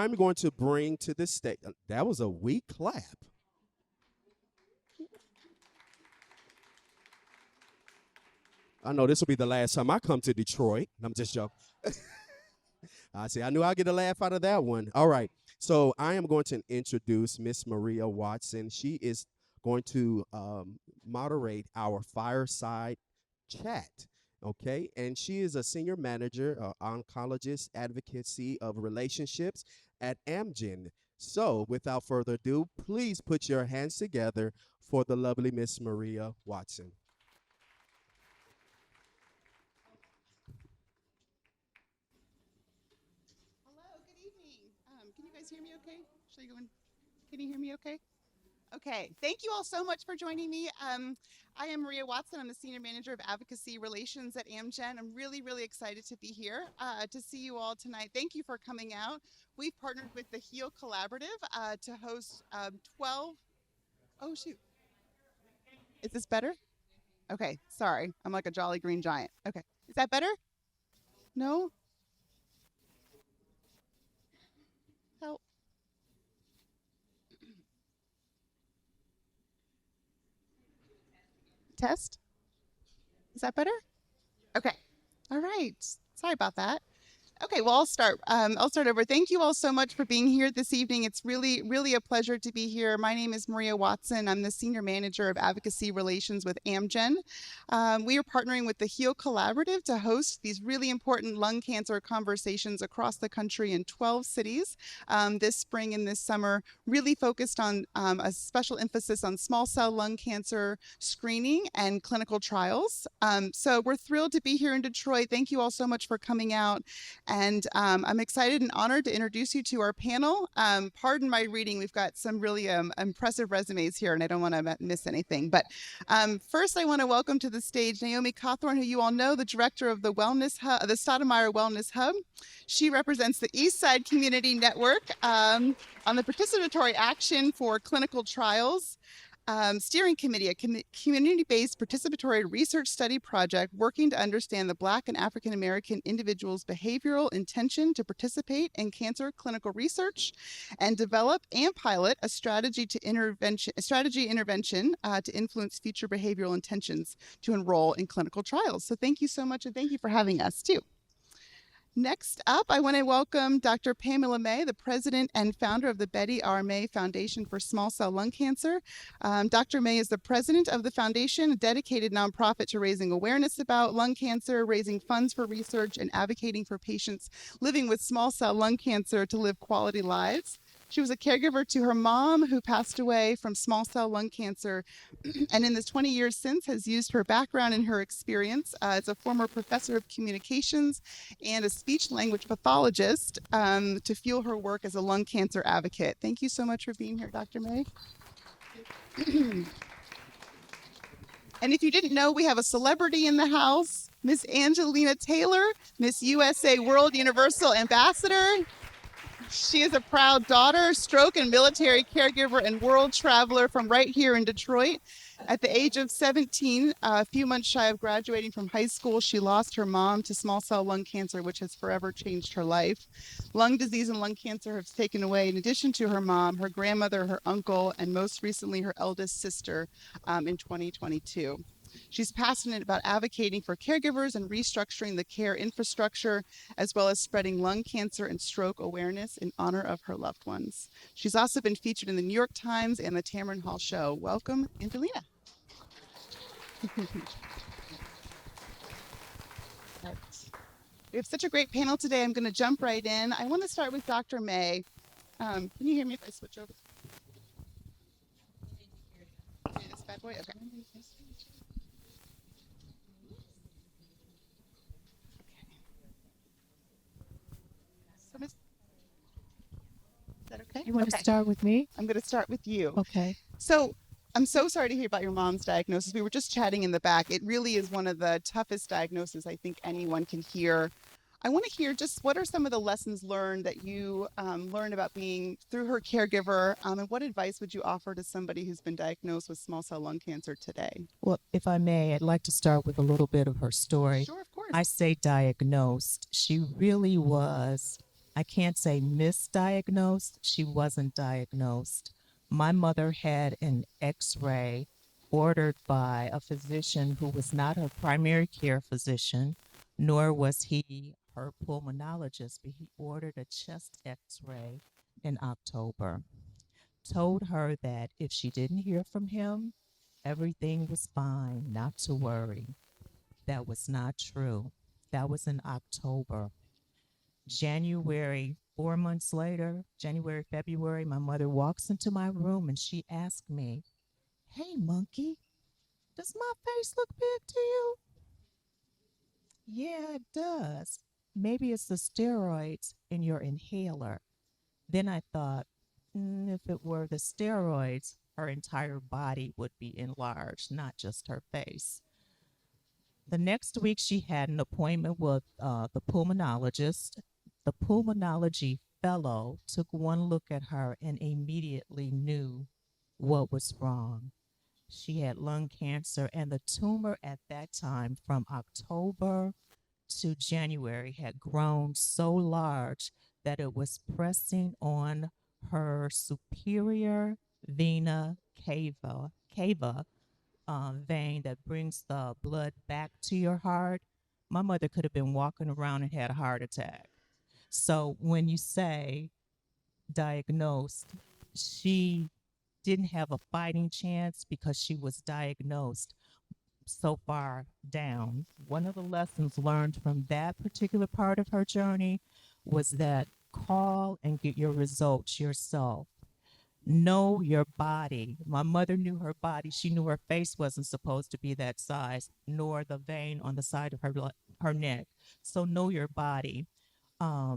I'm going to bring to the stage. That was a weak clap. I know this will be the last time I come to Detroit. I'm just joking. I see. I knew I'd get a laugh out of that one. All right. So I am going to introduce Miss Maria Watson. She is going to moderate our fireside chat. Okay. And she is a senior manager, oncologist, advocacy of relationships at Amgen. So without further ado, please put your hands together for the lovely Miss Maria Watson. Hello, good evening. Can you guys hear me okay? Should I go in? Can you hear me okay? Okay, thank you all so much for joining me. I am Maria Watson. I'm the Senior Manager of Advocacy Relations at Amgen. I'm really, really excited to be here to see you all tonight. Thank you for coming out. We've partnered with the HEAL Collaborative to host 12. Oh, shoot. Is this better? Okay, sorry. I'm like a jolly green giant. Okay, is that better? No? Help. Test? Is that better? Okay. All right. Sorry about that. Okay, well, I'll start. I'll start over. Thank you all so much for being here this evening. It's really, really a pleasure to be here. My name is Maria Watson. I'm the Senior Manager of Advocacy Relations with Amgen. We are partnering with the HEAL Collaborative to host these really important lung cancer conversations across the country in 12 cities this spring and this summer, really focused on a special emphasis on small cell lung cancer screening and clinical trials. So we're thrilled to be here in Detroit. Thank you all so much for coming out. And I'm excited and honored to introduce you to our panel. Pardon my reading. We've got some really impressive resumes here, and I don't want to miss anything. But first, I want to welcome to the stage Naomi Cawthorn, who you all know, the director of the Wellness Hub, the Stoudamire Wellness Hub. She represents the East Side Community Network on the Participatory Action for Clinical Trials Steering Committee, a community-based participatory research study project working to understand the Black and African American individuals' behavioral intention to participate in cancer clinical research, and develop and pilot a strategy intervention to influence future behavioral intentions to enroll in clinical trials. So thank you so much, and thank you for having us too. Next up, I want to welcome Dr. Pamela May, the president and founder of the Betty R. May Foundation for Small Cell Lung Cancer. Dr. May is the president of the foundation, a dedicated nonprofit to raising awareness about lung cancer, raising funds for research, and advocating for patients living with small cell lung cancer to live quality lives. She was a caregiver to her mom, who passed away from small cell lung cancer, and in the 20 years since has used her background and her experience as a former professor of communications and a speech language pathologist to fuel her work as a lung cancer advocate. Thank you so much for being here, Dr. May. And if you didn't know, we have a celebrity in the house, Miss Angelina Taylor, Miss USA World Universal Ambassador. She is a proud daughter, stroke and military caregiver, and world traveler from right here in Detroit. At the age of 17, a few months shy of graduating from high school, she lost her mom to small cell lung cancer, which has forever changed her life. Lung disease and lung cancer have taken away, in addition to her mom, her grandmother, her uncle, and most recently her eldest sister in 2022. She's passionate about advocating for caregivers and restructuring the care infrastructure, as well as spreading lung cancer and stroke awareness in honor of her loved ones. She's also been featured in the New York Times and the Tamron Hall Show. Welcome, Angelina. We have such a great panel today. I'm going to jump right in. I want to start with Dr. May. Can you hear me if I switch over? This bad boy? Okay. So, is that okay? You want to start with me? I'm going to start with you. Okay. So I'm so sorry to hear about your mom's diagnosis. We were just chatting in the back. It really is one of the toughest diagnoses I think anyone can hear. I want to hear just what are some of the lessons learned that you learned about being through her caregiver, and what advice would you offer to somebody who's been diagnosed with small cell lung cancer today? Well, if I may, I'd like to start with a little bit of her story. Sure, of course. I say diagnosed. She really was I can't say misdiagnosed. She wasn't diagnosed. My mother had an x ray ordered by a physician who was not her primary care physician, nor was he her pulmonologist, but he ordered a chest x ray in October. Told her that if she didn't hear from him, everything was fine, not to worry. That was not true. That was in October. January, 4 months later, January, February, my mother walks into my room and she asked me, "Hey, monkey, does my face look big to you?" Yeah, it does. Maybe it's the steroids in your inhaler. Then I thought, if it were the steroids, her entire body would be enlarged, not just her face. The next week, she had an appointment with the pulmonologist. The pulmonology fellow took one look at her and immediately knew what was wrong. She had lung cancer, and the tumor at that time, from October to January, had grown so large that it was pressing on her superior vena cava vein that brings the blood back to your heart. My mother could have been walking around and had a heart attack. So when you say diagnosed, she didn't have a fighting chance because she was diagnosed so far down. One of the lessons learned from that particular part of her journey was that call and get your results yourself. Know your body. My mother knew her body. She knew her face wasn't supposed to be that size, nor the vein on the side of her neck. So know your body.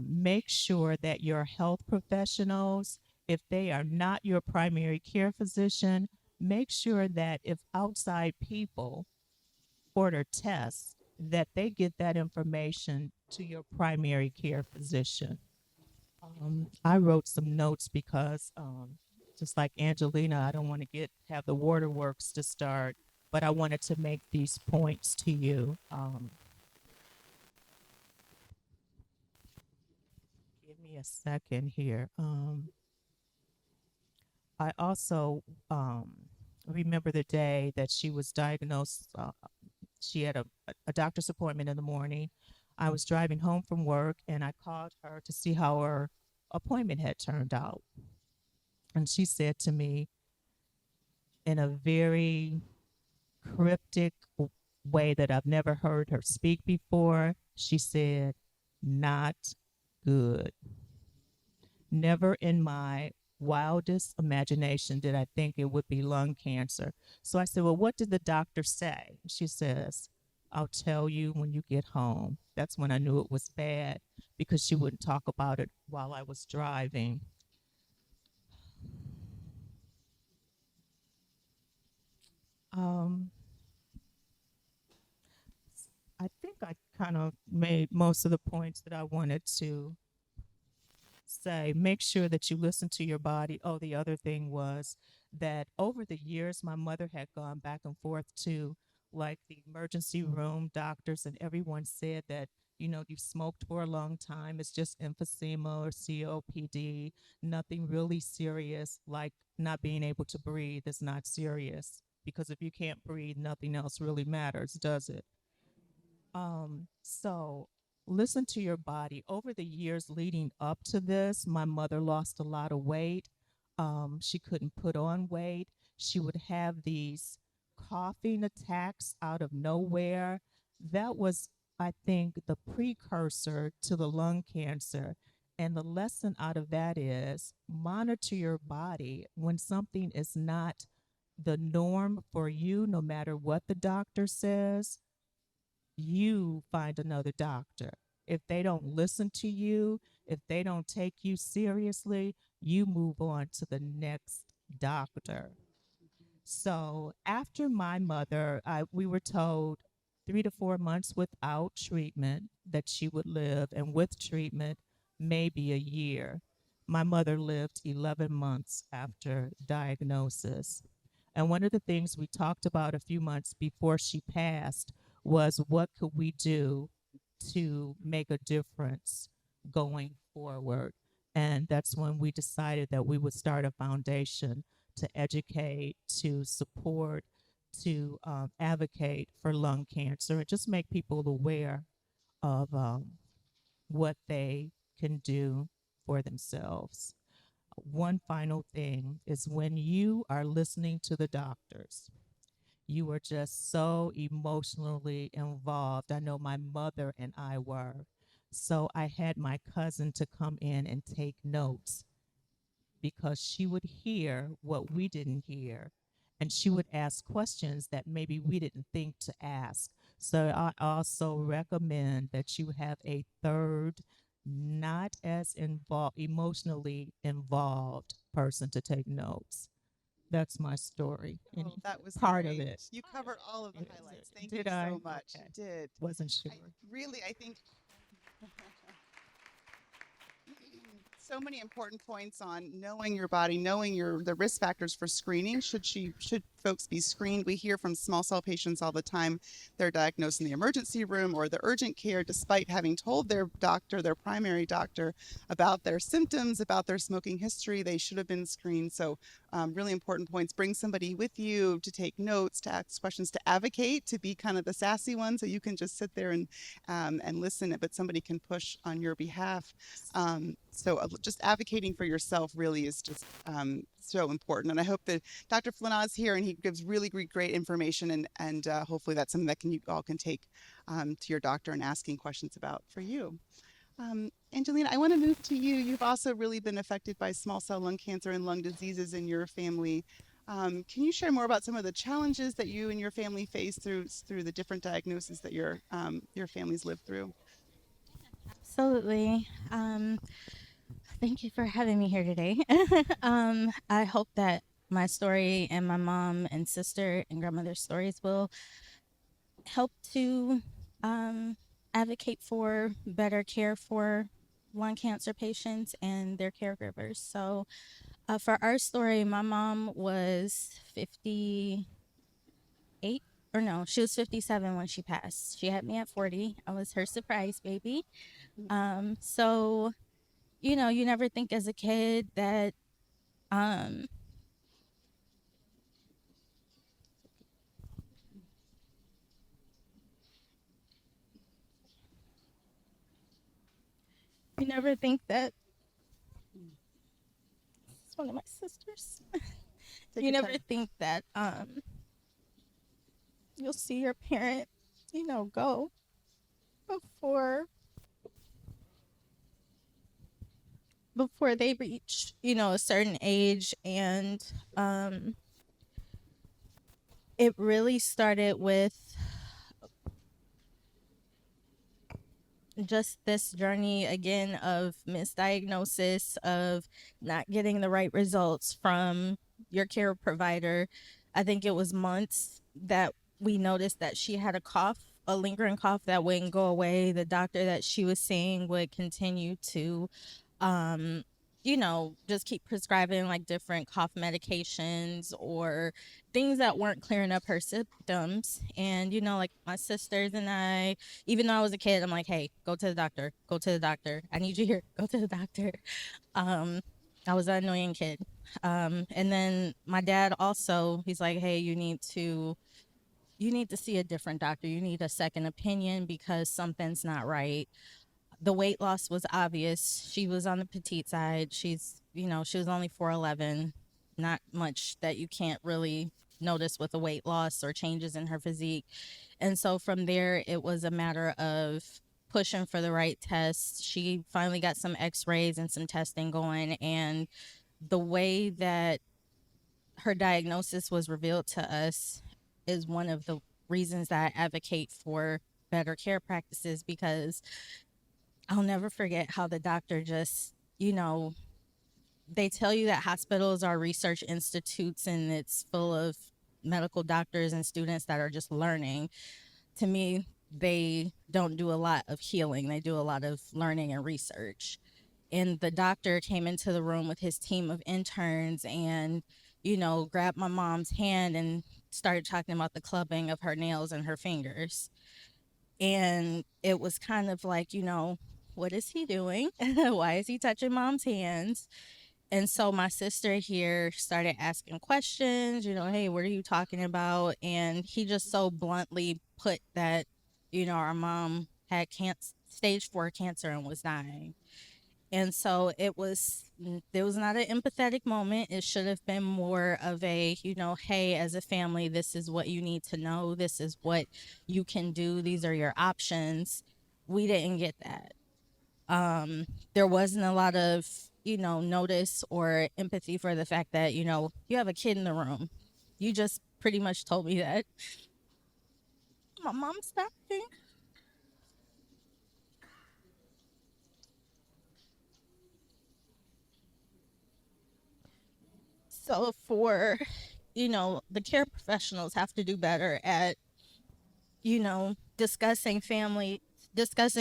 Make sure that your health professionals, if they are not your primary care physician, make sure that if outside people order tests, that they get that information to your primary care physician. I wrote some notes because, just like Angelina, I don't want to get have the waterworks to start, but I wanted to make these points to you. Give me a second here. I also remember the day that she was diagnosed. She had a doctor's appointment in the morning. I was driving home from work and I called her to see how her appointment had turned out. And she said to me in a very cryptic way that I've never heard her speak before, she said, "Not good." Never in my wildest imagination did I think it would be lung cancer. So I said, "Well, what did the doctor say?" She says, "I'll tell you when you get home." That's when I knew it was bad because she wouldn't talk about it while I was driving. Um, I think I kind of made most of the points that I wanted to say. Make sure that you listen to your body. Oh, the other thing was that over the years, my mother had gone back and forth to like the emergency room doctors, and everyone said that, you've smoked for a long time. It's just emphysema or COPD, nothing really serious, like not being able to breathe is not serious. Because if you can't breathe, nothing else really matters, does it? So listen to your body. Over the years leading up to this, my mother lost a lot of weight. She couldn't put on weight. She would have these coughing attacks out of nowhere. That was, I think, the precursor to the lung cancer. And the lesson out of that is monitor your body when something is not the norm for you, no matter what the doctor says. You find another doctor. If they don't listen to you, if they don't take you seriously, you move on to the next doctor. So after my mother, we were told 3 to 4 months without treatment that she would live, and with treatment, maybe a year. My mother lived 11 months after diagnosis. And one of the things we talked about a few months before she passed was what could we do to make a difference going forward. And that's when we decided that we would start a foundation to educate, to support, to advocate for lung cancer and just make people aware of what they can do for themselves. One final thing is when you are listening to the doctors, you are just so emotionally involved. I know my mother and I were. So I had my cousin to come in and take notes because she would hear what we didn't hear and she would ask questions that maybe we didn't think to ask. So I also recommend that you have a third, not as involved, emotionally involved person to take notes. That's my story. Oh, that was Part of great. it. You covered all of the Is highlights. it? Thank Did you I? so much. Okay. You did. Wasn't sure. I think so many important points on knowing your body, knowing the risk factors for screening. Should folks be screened? We hear from small cell patients all the time. They're diagnosed in the emergency room or the urgent care despite having told their doctor, their primary doctor, about their symptoms, about their smoking history. They should have been screened. So really important points. Bring somebody with you to take notes, to ask questions, to advocate, to be kind of the sassy one, so you can just sit there and listen, but somebody can push on your behalf. So just advocating for yourself really is just so important. And I hope that Dr. Flanaz here, and he gives really great information, and hopefully that's something that you all can take to your doctor and asking questions about for you. Angelina, I want to move to you. You've also really been affected by small cell lung cancer and lung diseases in your family. Can you share more about some of the challenges that you and your family face through the different diagnoses that your families lived through? Absolutely. Thank you for having me here today. I hope that my story and my mom and sister and grandmother's stories will help to advocate for better care for lung cancer patients and their caregivers. So, for our story, my mom was 58, or no, she was 57 when she passed. She had me at 40. I was her surprise baby. So, you never think as a kid that um, you never think that it's one of my sisters. Take You your never time. think that you'll see your parent, go before they reach, a certain age. And it really started with just this journey again of misdiagnosis, of not getting the right results from your care provider. I think it was months that we noticed that she had a cough, a lingering cough that wouldn't go away. The doctor that she was seeing would continue to um just keep prescribing like different cough medications or things that weren't clearing up her symptoms. And like my sisters and I, even though I was a kid, I'm like, hey, go to the doctor, go to the doctor, I need you here, go to the doctor. um I was an annoying kid. And then my dad also, he's like, hey, you need to see a different doctor, you need a second opinion because something's not right. The weight loss was obvious. She was on the petite side. She was only 4'11", not much that you can't really notice with the weight loss or changes in her physique. And so from there, it was a matter of pushing for the right tests. She finally got some x-rays and some testing going. And the way that her diagnosis was revealed to us is one of the reasons that I advocate for better care practices, because I'll never forget how the doctor just, they tell you that hospitals are research institutes and it's full of medical doctors and students that are just learning. To me, they don't do a lot of healing, they do a lot of learning and research. And the doctor came into the room with his team of interns and, grabbed my mom's hand and started talking about the clubbing of her nails and her fingers. And it was kind of like, what is he doing? Why is he touching mom's hands? And so my sister here started asking questions, hey, what are you talking about? And he just so bluntly put that, our mom had stage 4 cancer and was dying. And so there was not an empathetic moment. It should have been more of a, hey, as a family, this is what you need to know. This is what you can do. These are your options. We didn't get that. There wasn't a lot of, notice or empathy for the fact that, you have a kid in the room. You just pretty much told me that my mom's dying. So for, the care professionals have to do better at, discussing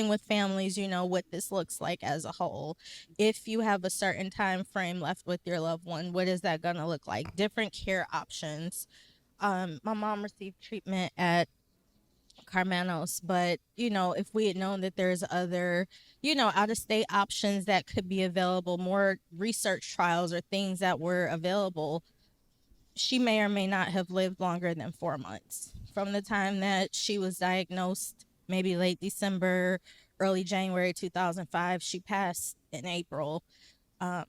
with families, what this looks like as a whole. If you have a certain time frame left with your loved one, what is that going to look like? Different care options. My mom received treatment at Carmanos, but if we had known that there's other, out of state options that could be available, more research trials or things that were available, she may or may not have lived longer than 4 months. From the time that she was diagnosed, maybe late December, early January 2005, she passed in April, um,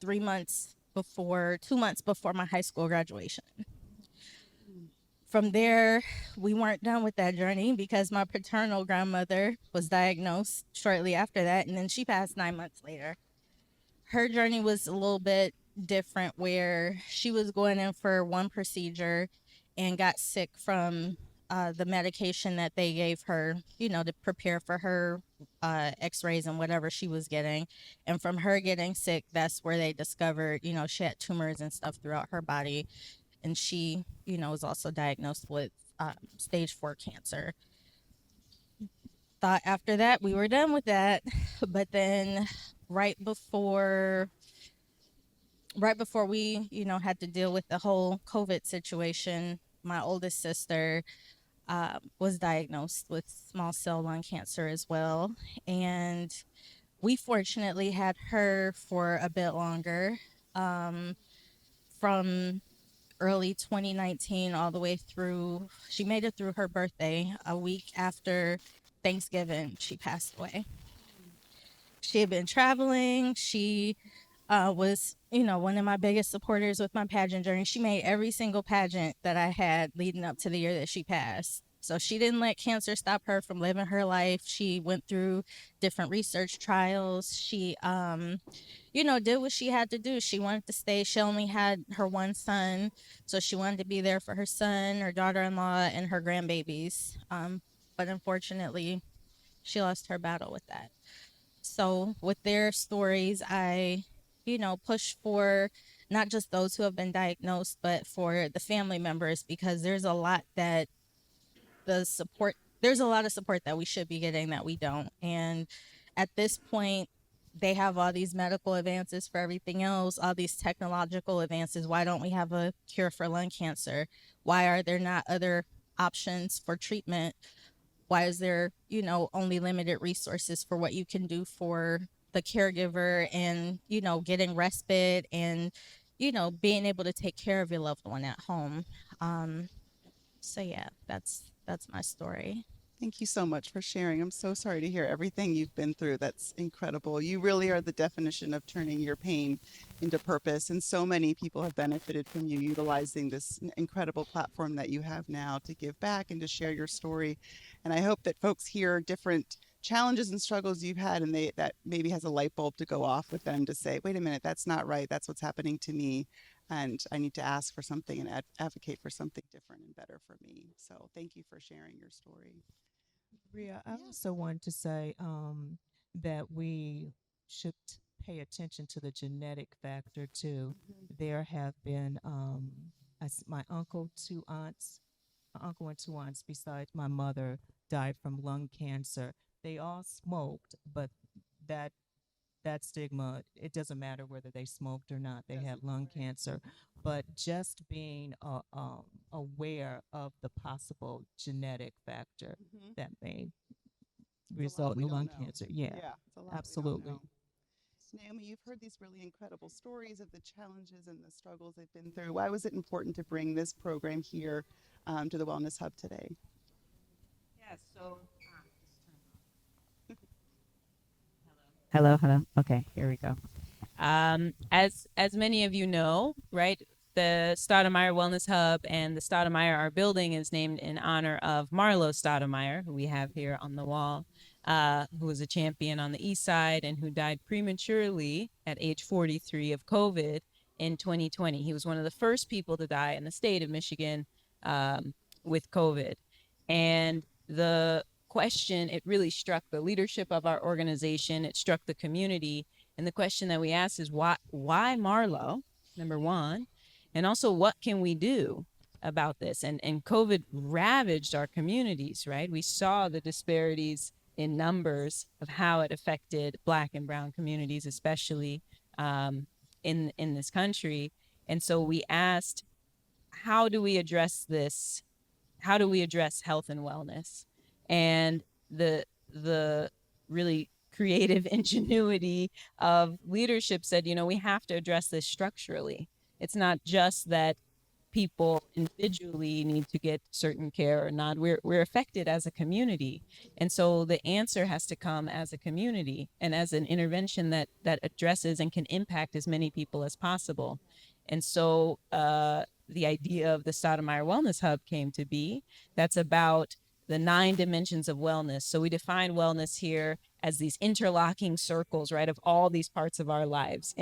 2 months before my high school graduation. From there, we weren't done with that journey because my paternal grandmother was diagnosed shortly after that, and then she passed 9 months later. Her journey was a little bit different, where she was going in for one procedure and got sick from the medication that they gave her, to prepare for her x-rays and whatever she was getting. And from her getting sick, that's where they discovered, she had tumors and stuff throughout her body. And she, was also diagnosed with stage 4 cancer. Thought after that we were done with that. But then right before we, had to deal with the whole COVID situation, my oldest sister was diagnosed with small cell lung cancer as well. And we fortunately had her for a bit longer, from early 2019 all the way through. She made it through her birthday. A week after Thanksgiving, she passed away. She had been traveling. She was, one of my biggest supporters with my pageant journey. She made every single pageant that I had leading up to the year that she passed. So she didn't let cancer stop her from living her life. She went through different research trials. She, did what she had to do. She wanted to stay. She only had her one son, so she wanted to be there for her son, her daughter-in-law, and her grandbabies. But unfortunately, she lost her battle with that. So with their stories, I, push for not just those who have been diagnosed, but for the family members, because there's a lot of support that we should be getting that we don't. And at this point, they have all these medical advances for everything else, all these technological advances. Why don't we have a cure for lung cancer? Why are there not other options for treatment? Why is there, only limited resources for what you can do for the caregiver and, getting respite and, being able to take care of your loved one at home? So yeah, that's my story. Thank you so much for sharing. I'm so sorry to hear everything you've been through. That's incredible. You really are the definition of turning your pain into purpose. And so many people have benefited from you utilizing this incredible platform that you have now to give back and to share your story. And I hope that folks hear different challenges and struggles you've had, and that maybe has a light bulb to go off with them to say, wait a minute, that's not right. That's what's happening to me. And I need to ask for something and advocate for something different and better for me. So thank you for sharing your story. Ria, I Yeah. also wanted to say that we should pay attention to the genetic factor too. There have been my uncle and 2 aunts besides my mother died from lung cancer. They all smoked, but that that stigma, it doesn't matter whether they smoked or not, they had lung cancer. But just being aware of the possible genetic factor Mhm. that may It's a lot result we in don't lung know. cancer. Yeah, Yeah, it's a lot we don't absolutely. know. Naomi, you've heard these really incredible stories of the challenges and the struggles they've been through. Why was it important to bring this program here to the Wellness Hub today? Yeah, hello, hello. Okay, here we go. As many of you know, right, the Stoudamire Wellness Hub and the Stoudamire, our building, is named in honor of Marlo Stoudamire, who we have here on the wall, who was a champion on the East Side and who died prematurely at age 43 of COVID in 2020. He was one of the first people to die in the state of Michigan with COVID. And the question, it really struck the leadership of our organization, it struck the community. And the question that we asked is why Marlo, number one, and also what can we do about this? And COVID ravaged our communities, right? We saw the disparities in numbers of how it affected Black and Brown communities, especially in this country. And so we asked, how do we address this? How do we address health and wellness? And the really creative ingenuity of leadership said, you know, we have to address this structurally. It's not just that people individually need to get certain care or not. We're affected as a community. And so the answer has to come as a community and as an intervention that addresses and can impact as many people as possible. And so the idea of the Stoudamire Wellness Hub came to be. That's about the 9 dimensions of wellness. So we define wellness here as these interlocking circles, right, of all these parts of our lives,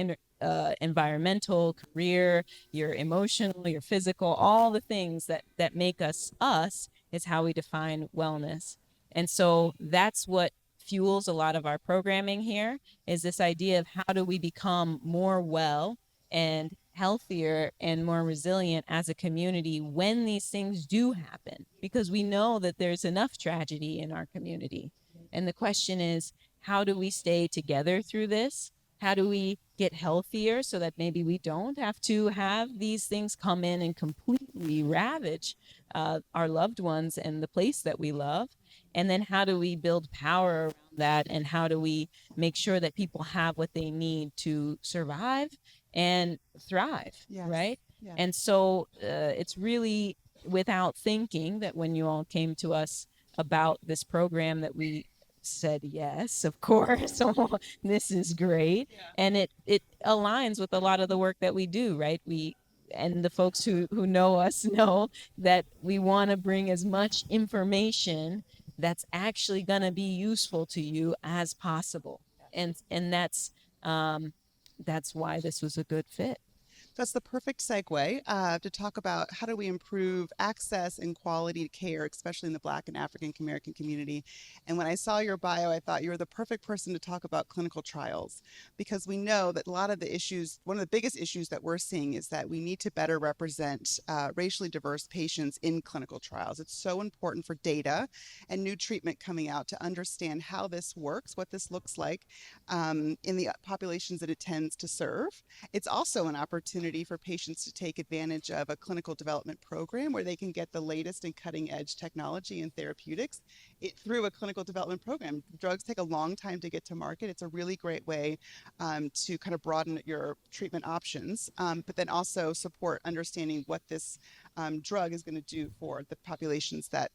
environmental, career, your emotional, your physical, all the things that make us us is how we define wellness. And so that's what fuels a lot of our programming here, is this idea of how do we become more well and healthier and more resilient as a community when these things do happen, because we know that there's enough tragedy in our community. And the question is, how do we stay together through this? How do we get healthier so that maybe we don't have to have these things come in and completely ravage our loved ones and the place that we love? And then how do we build power around that? And how do we make sure that people have what they need to survive and thrive, Yes. right? Yes. And so it's really without thinking that when you all came to us about this program that we said, yes, of course, this is great. Yeah. And it aligns with a lot of the work that we do, right? And the folks who know us know that we want to bring as much information that's actually going to be useful to you as possible. And that's why this was a good fit. That's the perfect segue to talk about how do we improve access and quality care, especially in the Black and African American community. And when I saw your bio, I thought you were the perfect person to talk about clinical trials, because we know that a lot of the issues, one of the biggest issues that we're seeing is that we need to better represent racially diverse patients in clinical trials. It's so important for data and new treatment coming out to understand how this works, what this looks like in the populations that it tends to serve. It's also an opportunity for patients to take advantage of a clinical development program where they can get the latest and cutting edge technology and therapeutics through a clinical development program. Drugs take a long time to get to market. It's a really great way to kind of broaden your treatment options, but then also support understanding what this drug is going to do for the populations that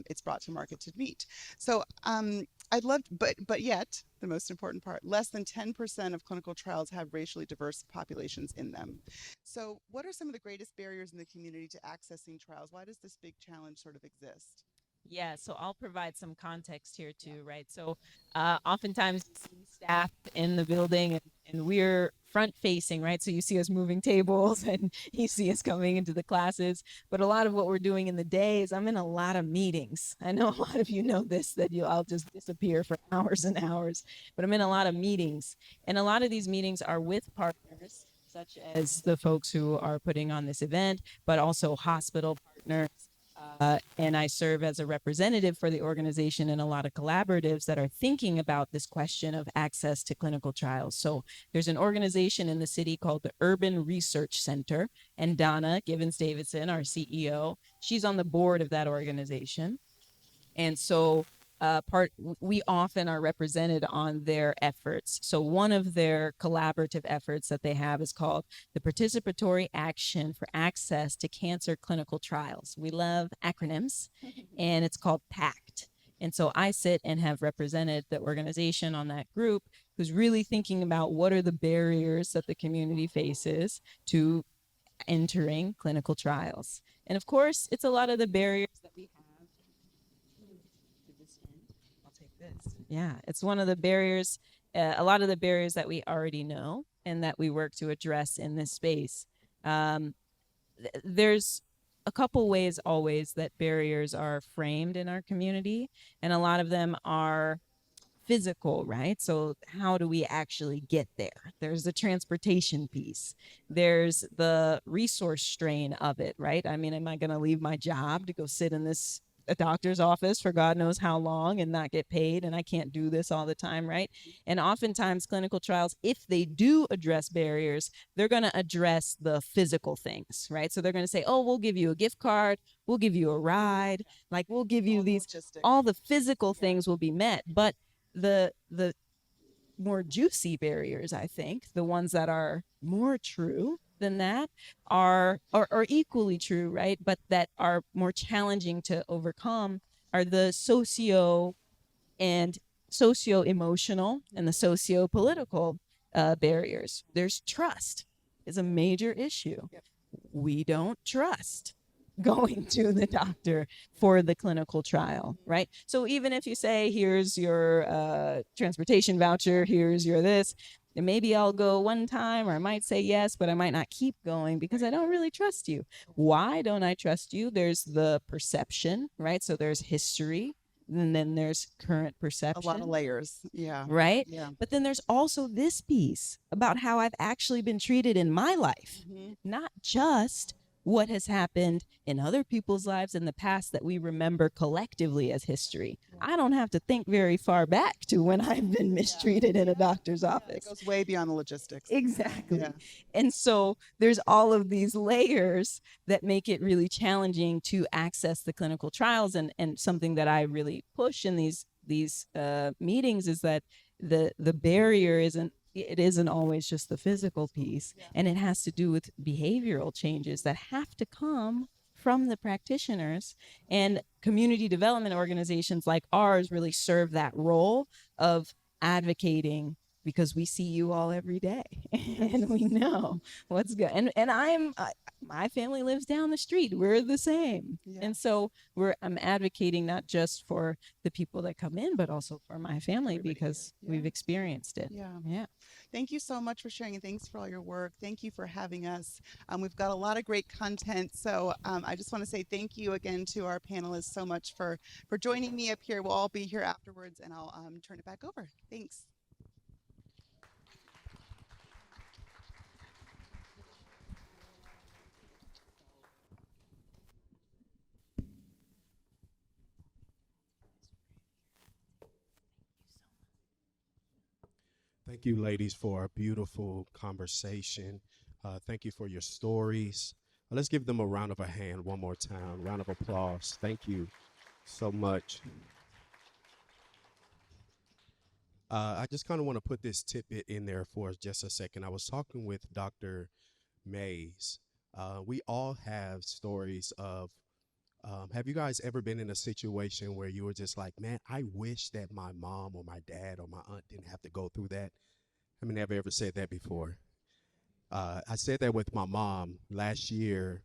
it's brought to market to meet. So I'd love, but yet the most important part, less than 10% of clinical trials have racially diverse populations in them. So what are some of the greatest barriers in the community to accessing trials? Why does this big challenge sort of exist? Yeah, so I'll provide some context here too, right? So oftentimes you see staff in the building and we're front facing, right? So you see us moving tables and you see us coming into the classes. But a lot of what we're doing in the day is I'm in a lot of meetings. I know a lot of you know this, that I'll just disappear for hours and hours, but I'm in a lot of meetings. And a lot of these meetings are with partners, such as the folks who are putting on this event, but also hospital partners. And I serve as a representative for the organization in a lot of collaboratives that are thinking about this question of access to clinical trials. So there's an organization in the city called the Urban Research Center, and Donna Givens-Davidson, our CEO, she's on the board of that organization. And so we often are represented on their efforts. So one of their collaborative efforts that they have is called the Participatory Action for Access to Cancer Clinical Trials. We love acronyms, and it's called PACT. And so I sit and have represented the organization on that group who's really thinking about what are the barriers that the community faces to entering clinical trials. And of course, it's a lot of the barriers that we have. I'll take this. Yeah, it's one of the barriers, a lot of the barriers that we already know and that we work to address in this space. There's a couple ways always that barriers are framed in our community, and a lot of them are physical, right? So how do we actually get there? There's the transportation piece. There's the resource strain of it, right? I mean, am I going to leave my job to go sit in a doctor's office for God knows how long and not get paid? And I can't do this all the time, right? And oftentimes clinical trials, if they do address barriers, they're going to address the physical things, right? So they're going to say, oh, we'll give you a gift card. We'll give you a ride. Like we'll give you all the physical things will be met. But the more juicy barriers, I think, the ones that are more true than that are equally true, right? But that are more challenging to overcome are the socio emotional and the socio political barriers. There's trust is a major issue. We don't trust going to the doctor for the clinical trial, right? So even if you say, here's your transportation voucher, here's your this, and maybe I'll go one time, or I might say yes, but I might not keep going because I don't really trust you. Why don't I trust you? There's the perception, right? So there's history, and then there's current perception. A lot of layers. Yeah. Right? Yeah. But then there's also this piece about how I've actually been treated in my life, not just what has happened in other people's lives in the past that we remember collectively as history. I don't have to think very far back to when I've been mistreated in a doctor's office. It goes way beyond the logistics. Exactly. Yeah. And so there's all of these layers that make it really challenging to access the clinical trials. And something that I really push in these meetings is that the barrier isn't always just the physical piece, and it has to do with behavioral changes that have to come from the practitioners, and community development organizations like ours really serve that role of advocating, because we see you all every day and we know what's good. And my family lives down the street. We're the same. Yeah. And so I'm advocating not just for the people that come in, but also for my family. Everybody because here. Yeah. we've experienced it. Yeah. Thank you so much for sharing, and thanks for all your work. Thank you for having us. We've got a lot of great content. So I just want to say thank you again to our panelists so much for joining me up here. We'll all be here afterwards, and I'll turn it back over. Thanks. Thank you, ladies, for a beautiful conversation. Thank you for your stories. Let's give them a round of a hand one more time. Round of applause. Thank you so much. I just kind of want to put this tidbit in there for just a second. I was talking with Dr. Mays. We all have stories of, have you guys ever been in a situation where you were just like, man, I wish that my mom or my dad or my aunt didn't have to go through that? How many have ever said that before? I said that with my mom last year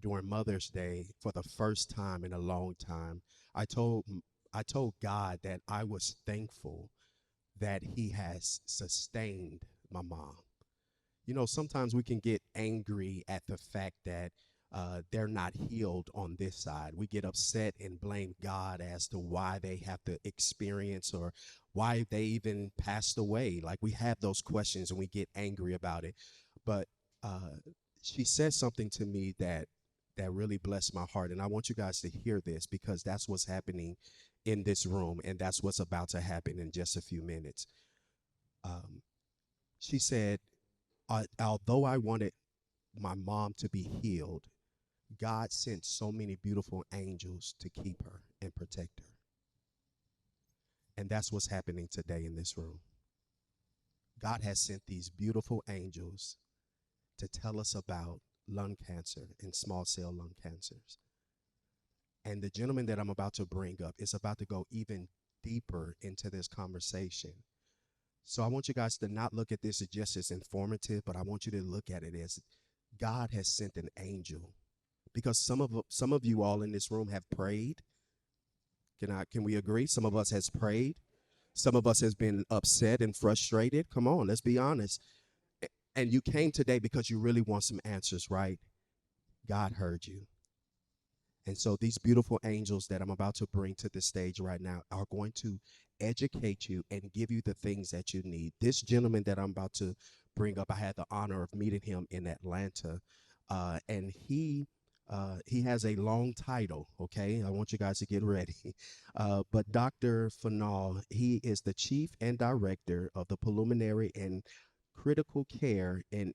during Mother's Day for the first time in a long time. I told God that I was thankful that He has sustained my mom. You know, sometimes we can get angry at the fact that they're not healed on this side. We get upset and blame God as to why they have to experience or why they even passed away. Like, we have those questions and we get angry about it. But she said something to me that really blessed my heart. And I want you guys to hear this, because that's what's happening in this room, and that's what's about to happen in just a few minutes. She said, although I wanted my mom to be healed, God sent so many beautiful angels to keep her and protect her. And that's what's happening today in this room. God has sent these beautiful angels to tell us about lung cancer and small cell lung cancers. And the gentleman that I'm about to bring up is about to go even deeper into this conversation. So I want you guys to not look at this as just as informative, but I want you to look at it as God has sent an angel. Because some of you all in this room have prayed. Can we agree? Some of us has prayed. Some of us has been upset and frustrated. Come on, let's be honest. And you came today because you really want some answers, right? God heard you. And so these beautiful angels that I'm about to bring to the stage right now are going to educate you and give you the things that you need. This gentleman that I'm about to bring up, I had the honor of meeting him in Atlanta, and he has a long title, okay? I want you guys to get ready. But Dr. Fanal, he is the Chief and Director of the Pulmonary and Critical Care and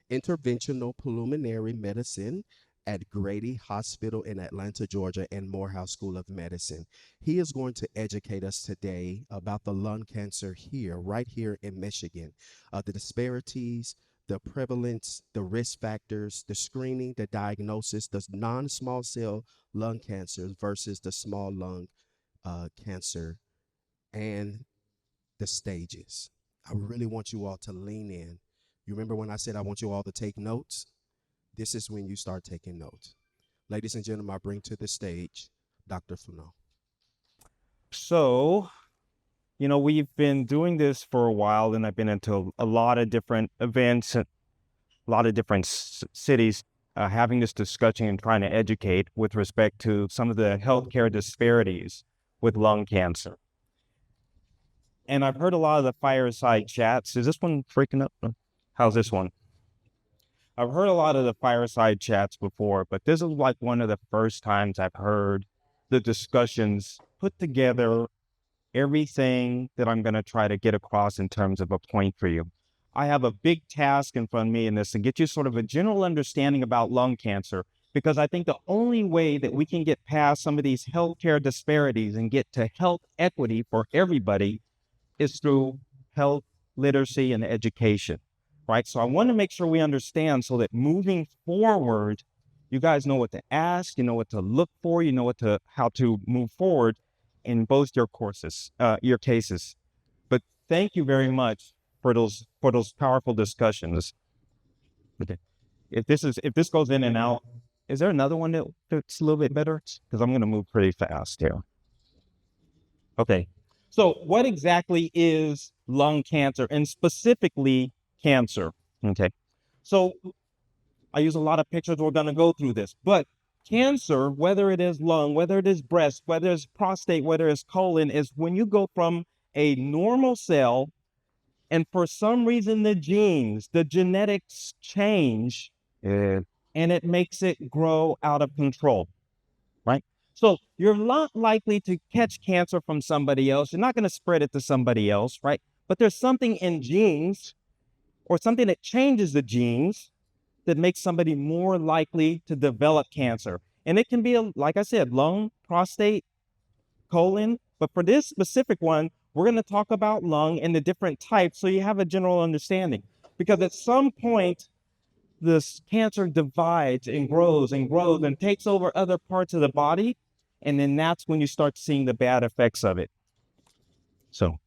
Interventional Pulmonary Medicine at Grady Hospital in Atlanta, Georgia, and Morehouse School of Medicine. He is going to educate us today about the lung cancer here, right here in Michigan, the disparities, the prevalence, the risk factors, the screening, the diagnosis, the non-small cell lung cancer versus the small lung cancer, and the stages. I really want you all to lean in. You remember when I said I want you all to take notes? This is when you start taking notes. Ladies and gentlemen, I bring to the stage Dr. Fano. So, we've been doing this for a while, and I've been into a lot of different events, a lot of different cities, having this discussion and trying to educate with respect to some of the healthcare disparities with lung cancer. And I've heard a lot of the fireside chats. Is this one freaking up? How's this one? I've heard a lot of the fireside chats before, but this is like one of the first times I've heard the discussions put together, everything that I'm going to try to get across in terms of a point for you. I have a big task in front of me in this to get you sort of a general understanding about lung cancer, because I think the only way that we can get past some of these healthcare disparities and get to health equity for everybody is through health literacy and education. Right? So I want to make sure we understand so that moving forward, you guys know what to ask, you know what to look for, you know how to move forward in both your courses, your cases. But thank you very much for those powerful discussions. Okay. If this goes in and out, is there another one that's a little bit better? Because I'm going to move pretty fast here. Okay. So what exactly is lung cancer, and specifically cancer? Okay. So I use a lot of pictures. We're going to go through this, but cancer, whether it is lung, whether it is breast, whether it's prostate, whether it's colon, is when you go from a normal cell and for some reason the genetics change, and it makes it grow out of control, right? So you're not likely to catch cancer from somebody else. You're not going to spread it to somebody else, right? But there's something in genes or something that changes the genes that makes somebody more likely to develop cancer. And it can be, like I said, lung, prostate, colon. But for this specific one, we're going to talk about lung and the different types so you have a general understanding. Because at some point, this cancer divides and grows and takes over other parts of the body. And then that's when you start seeing the bad effects of it. So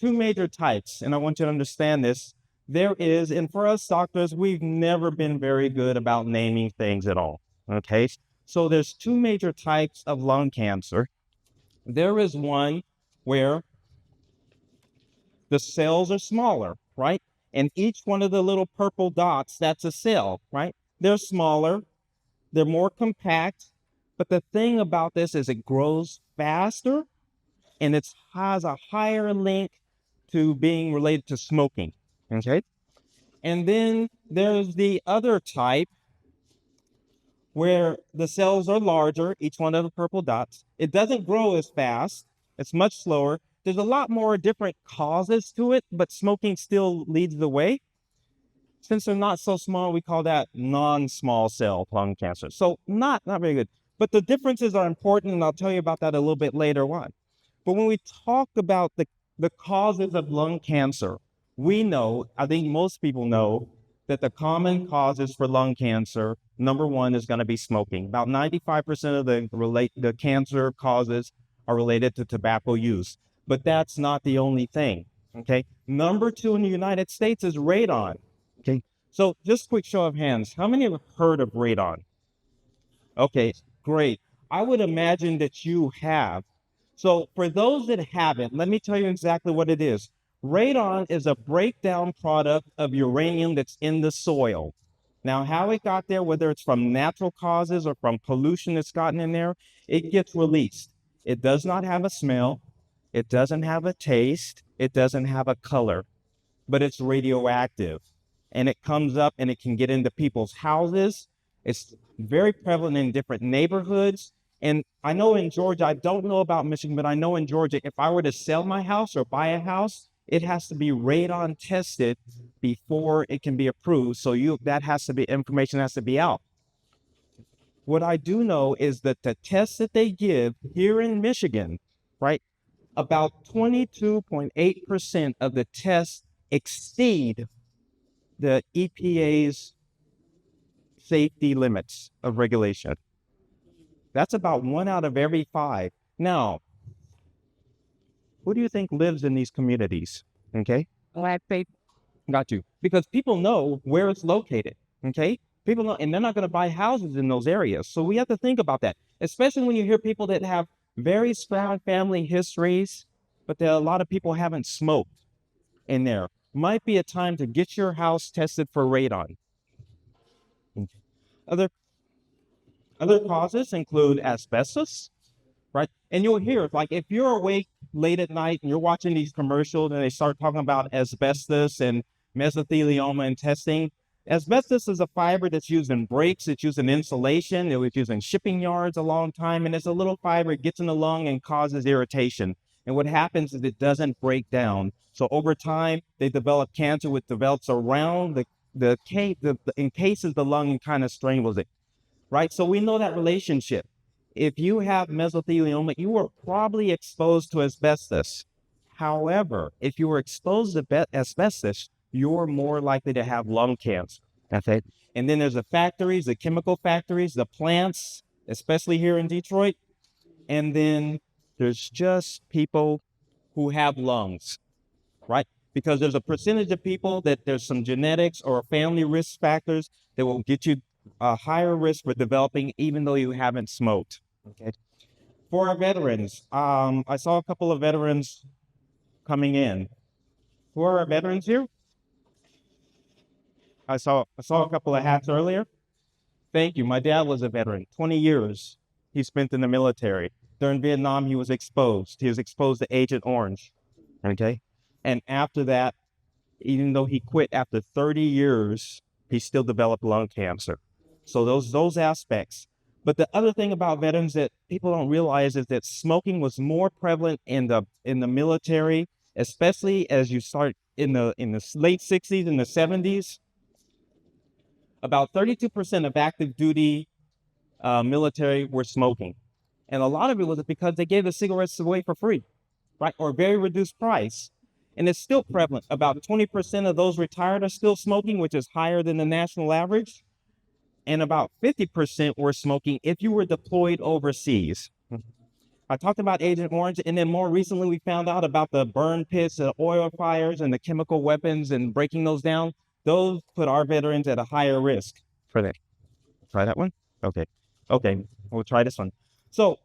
two major types, and I want you to understand this. There is, and for us doctors, we've never been very good about naming things at all, okay? So there's two major types of lung cancer. There is one where the cells are smaller, right? And each one of the little purple dots, that's a cell, right? They're smaller, they're more compact, but the thing about this is it grows faster and it has a higher link to being related to smoking, okay? And then there's the other type where the cells are larger, each one of the purple dots. It doesn't grow as fast. It's much slower. There's a lot more different causes to it, but smoking still leads the way. Since they're not so small, we call that non-small cell lung cancer. So not very good. But the differences are important, and I'll tell you about that a little bit later on. But when we talk about the causes of lung cancer, we know, I think most people know, that the common causes for lung cancer, number one, is going to be smoking. About 95% of the cancer causes are related to tobacco use. But that's not the only thing. Okay. Number two in the United States is radon. Okay. So just quick show of hands. How many have heard of radon? Okay, great. I would imagine that you have. So for those that haven't, let me tell you exactly what it is. Radon is a breakdown product of uranium that's in the soil. Now, how it got there, whether it's from natural causes or from pollution that's gotten in there, it gets released. It does not have a smell. It doesn't have a taste. It doesn't have a color, but it's radioactive. And it comes up and it can get into people's houses. It's very prevalent in different neighborhoods. And I know in Georgia, I don't know about Michigan, but I know in Georgia, if I were to sell my house or buy a house, it has to be radon tested before it can be approved. So that has to be, information has to be out. What I do know is that the tests that they give here in Michigan, right, about 22.8% of the tests exceed the EPA's safety limits of regulation. That's about 1 out of every 5. Now, who do you think lives in these communities? Okay. Black people. Got you. Because people know where it's located. Okay. People know, and they're not going to buy houses in those areas. So we have to think about that, especially when you hear people that have very strong family histories, but a lot of people haven't smoked in there. Might be a time to get your house tested for radon. Other causes include asbestos, right? And you'll hear, like, if you're awake late at night and you're watching these commercials and they start talking about asbestos and mesothelioma and testing, asbestos is a fiber that's used in brakes, it's used in insulation, it was used in shipping yards a long time, and it's a little fiber, it gets in the lung and causes irritation. And what happens is it doesn't break down. So over time, they develop cancer, which develops around encases the lung and kind of strangles it, right? So we know that relationship. If you have mesothelioma, you were probably exposed to asbestos. However, if you were exposed to asbestos, you're more likely to have lung cancer. Okay. And then there's the factories, the chemical factories, the plants, especially here in Detroit. And then there's just people who have lungs, right? Because there's a percentage of people that there's some genetics or family risk factors that will get you a higher risk for developing even though you haven't smoked. Okay. For our veterans, I saw a couple of veterans coming in. Who are our veterans here? I saw a couple of hats earlier. Thank you. My dad was a veteran. 20 years he spent in the military. During Vietnam, he was exposed. He was exposed to Agent Orange. Okay. And after that, even though he quit after 30 years, he still developed lung cancer. So those aspects. But the other thing about veterans that people don't realize is that smoking was more prevalent in the military, especially as you start in the late 60s and the 70s. About 32% of active duty military were smoking. And a lot of it was because they gave the cigarettes away for free, right? Or very reduced price. And it's still prevalent. About 20% of those retired are still smoking, which is higher than the national average. And about 50% were smoking if you were deployed overseas. I talked about Agent Orange, and then more recently we found out about the burn pits, the oil fires, and the chemical weapons and breaking those down. Those put our veterans at a higher risk for that. Try that one? Okay. We'll try this one. So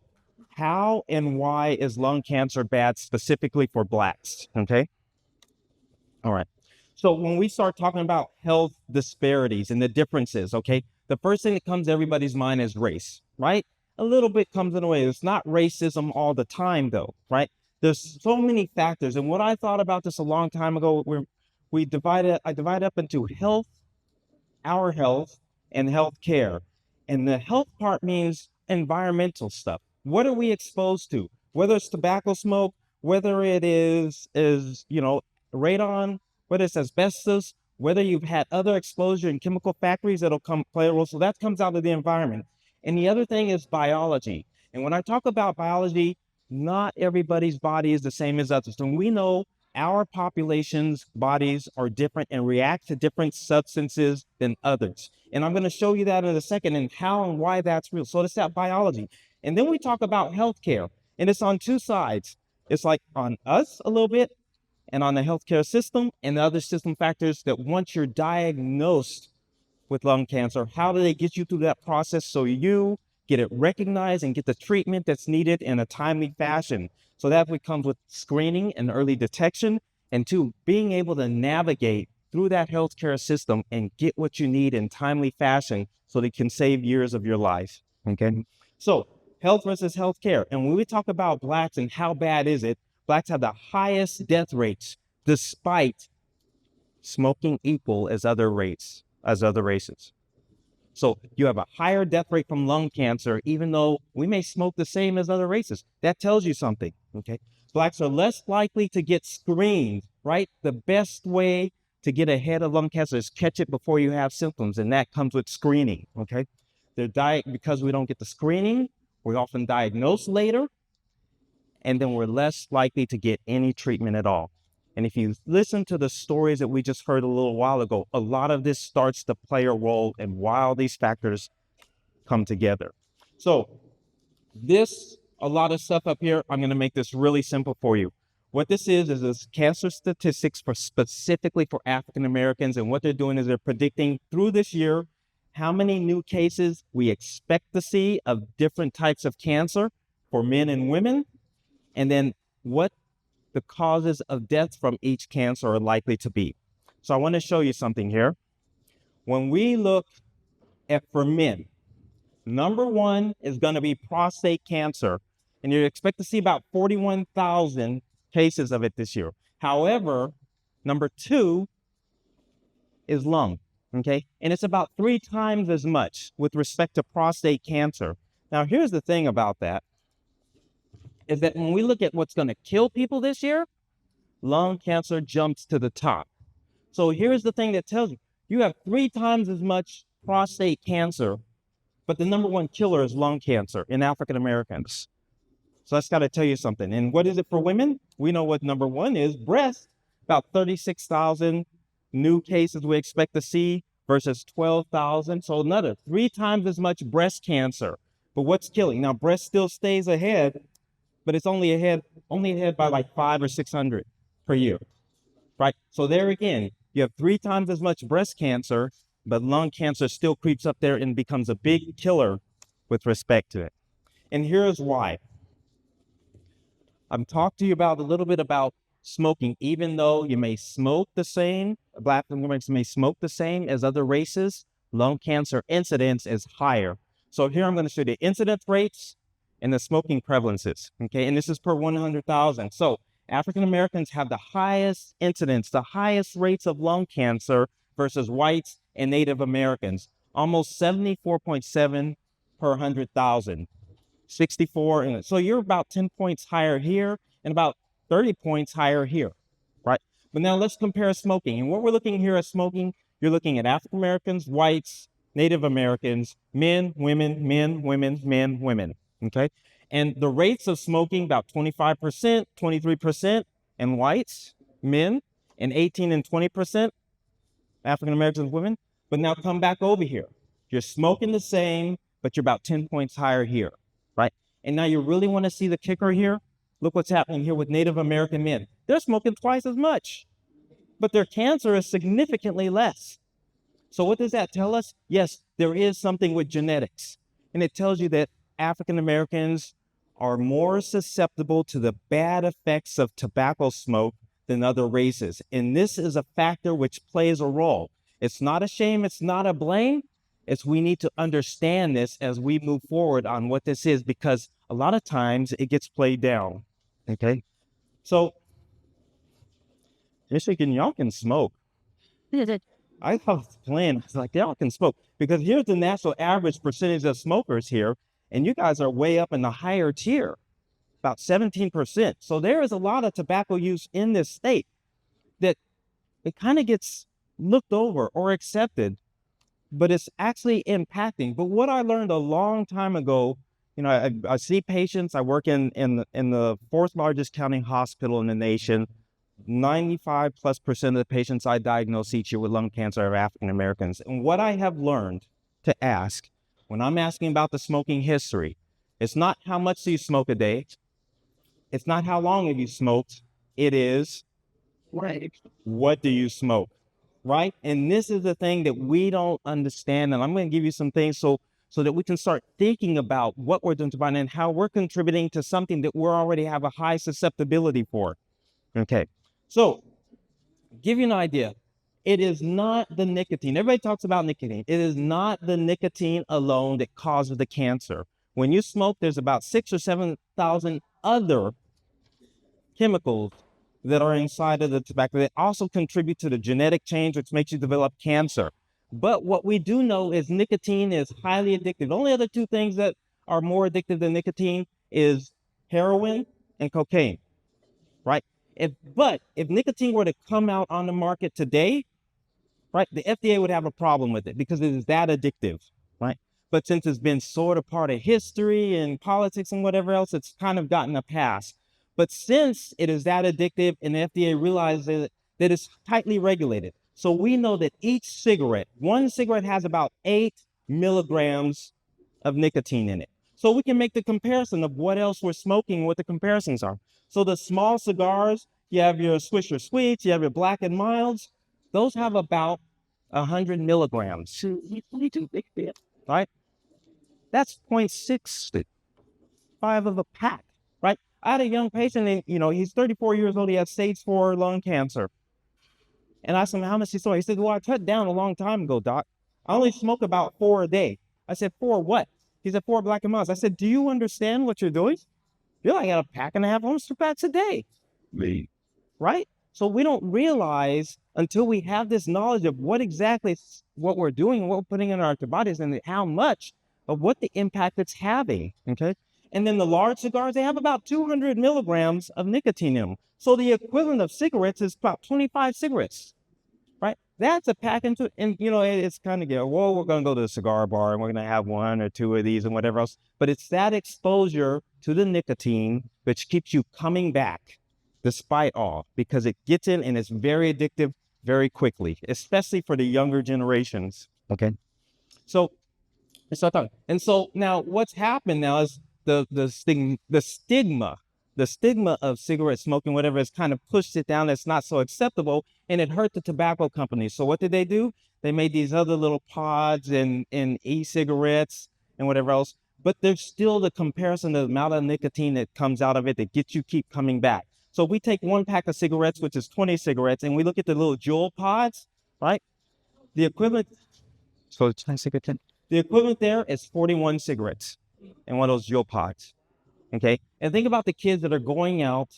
how and why is lung cancer bad specifically for Blacks? Okay. All right. So when we start talking about health disparities and the differences, okay, the first thing that comes to everybody's mind is race, right? A little bit comes in the way. It's not racism all the time, though, right? There's so many factors. And what I thought about this a long time ago, I divide up into health, our health, and health care. And the health part means environmental stuff. What are we exposed to? Whether it's tobacco smoke, whether it is radon, whether it's asbestos, whether you've had other exposure in chemical factories that'll come play a role. So that comes out of the environment. And the other thing is biology. And when I talk about biology, not everybody's body is the same as others. And we know our population's bodies are different and react to different substances than others. And I'm going to show you that in a second and how and why that's real. So that's that biology. And then we talk about healthcare, and it's on two sides. It's like on us a little bit and on the healthcare system and the other system factors that once you're diagnosed with lung cancer, how do they get you through that process so you get it recognized and get the treatment that's needed in a timely fashion? So that comes with screening and early detection, and two, being able to navigate through that healthcare system and get what you need in timely fashion so that it can save years of your life. Okay, so health versus healthcare. And when we talk about Blacks and how bad is it, Blacks have the highest death rates despite smoking equal as other races. So you have a higher death rate from lung cancer, even though we may smoke the same as other races. That tells you something, okay? Blacks are less likely to get screened, right? The best way to get ahead of lung cancer is catch it before you have symptoms, and that comes with screening, okay? Because we don't get the screening, we're often diagnosed later, and then we're less likely to get any treatment at all. And if you listen to the stories that we just heard a little while ago, a lot of this starts to play a role in why all these factors come together. So a lot of stuff up here, I'm going to make this really simple for you. What this is cancer statistics specifically for African Americans. And what they're doing is they're predicting through this year how many new cases we expect to see of different types of cancer for men and women, and then what the causes of death from each cancer are likely to be. So I want to show you something here. When we look at for men, number one is going to be prostate cancer, and you expect to see about 41,000 cases of it this year. However, number two is lung, okay? And it's about 3 times as much with respect to prostate cancer. Now, here's the thing about that, is that when we look at what's going to kill people this year, lung cancer jumps to the top. So here's the thing that tells you, you have 3 times as much prostate cancer, but the number one killer is lung cancer in African Americans. So that's got to tell you something. And what is it for women? We know what number one is, breast, about 36,000 new cases we expect to see versus 12,000. So another 3 times as much breast cancer. But what's killing? Now, breast still stays ahead, but it's only ahead by like 500 or 600 per year, right? So there again, you have 3 times as much breast cancer, but lung cancer still creeps up there and becomes a big killer with respect to it. And here's why. I've talked to you about a little bit about smoking. Even though you may smoke the same, Black Americans may smoke the same as other races, lung cancer incidence is higher. So here I'm going to show you the incidence rates and the smoking prevalences, okay? And this is per 100,000. So African Americans have the highest incidence, the highest rates of lung cancer versus whites and Native Americans, almost 74.7 per 100,000, 64. And so you're about 10 points higher here and about 30 points higher here, right? But now let's compare smoking. And what we're looking here at smoking, you're looking at African Americans, whites, Native Americans, men, women, men, women, men, women. Okay, and the rates of smoking about 25%, 23% in whites, men, and 18 and 20% African Americans, women. But now come back over here. You're smoking the same, but you're about 10 points higher here, right? And now you really want to see the kicker here? Look what's happening here with Native American men. They're smoking twice as much, but their cancer is significantly less. So what does that tell us? Yes, there is something with genetics, and it tells you that African Americans are more susceptible to the bad effects of tobacco smoke than other races. And this is a factor which plays a role. It's not a shame, it's not a blame. It's we need to understand this as we move forward on what this is, because a lot of times it gets played down, okay? So, Michigan, y'all can smoke. I was playing, I was like, y'all can smoke. Because here's the national average percentage of smokers here, and you guys are way up in the higher tier, about 17%. So there is a lot of tobacco use in this state that it kind of gets looked over or accepted but it's actually impacting. But what I learned a long time ago, I see patients. I work in the fourth largest county hospital in the nation. 95+% of the patients I diagnose each year with lung cancer are African Americans. And what I have learned to ask when I'm asking about the smoking history, it's not how much do you smoke a day. It's not how long have you smoked. It is, what do you smoke? Right? And this is the thing that we don't understand. And I'm going to give you some things so that we can start thinking about what we're doing to find and how we're contributing to something that we already have a high susceptibility for. Okay. So give you an idea. It is not the nicotine. Everybody talks about nicotine. It is not the nicotine alone that causes the cancer. When you smoke, there's about 6,000 or 7,000 other chemicals that are inside of the tobacco that also contribute to the genetic change, which makes you develop cancer. But what we do know is nicotine is highly addictive. The only other two things that are more addictive than nicotine is heroin and cocaine, right? But if nicotine were to come out on the market today, right, the FDA would have a problem with it because it is that addictive, right? But since it's been sort of part of history and politics and whatever else, it's kind of gotten a pass. But since it is that addictive and the FDA realizes that it's tightly regulated, so we know that one cigarette has about 8 milligrams of nicotine in it. So we can make the comparison of what else we're smoking, what the comparisons are. So the small cigars, you have your Swisher Sweets, you have your Black and Milds, those have about 100 milligrams, right? That's 0.65 of a pack, right? I had a young patient, and he's 34 years old. He has stage 4 lung cancer. And I asked him how much he smoked. He said, well, I cut down a long time ago, doc. I only smoke about 4 a day. I said, 4 what? He said, 4 Black and Milds. I said, do you understand what you're doing? You're like at a pack and a half, almost 2 packs a day. Right? So we don't realize until we have this knowledge of what we're doing and what we're putting in our bodies and how much of what the impact it's having. Okay. And then the large cigars, they have about 200 milligrams of nicotine in them. So the equivalent of cigarettes is about 25 cigarettes, right? That's a pack into, and it's kind of, well, we're going to go to the cigar bar and we're going to have 1 or 2 of these and whatever else. But it's that exposure to the nicotine which keeps you coming back despite all, because it gets in and it's very addictive very quickly, especially for the younger generations. Okay. So now what's happened now is the stigma of cigarette smoking, whatever, has kind of pushed it down. It's not so acceptable, and it hurt the tobacco companies. So what did they do? They made these other little pods and e-cigarettes and whatever else, but there's still the comparison of the amount of nicotine that comes out of it that gets you keep coming back. So we take 1 pack of cigarettes, which is 20 cigarettes, and we look at the little Juul pods, right? The equivalent there is 41 cigarettes in one of those Juul pods. Okay. And think about the kids that are going out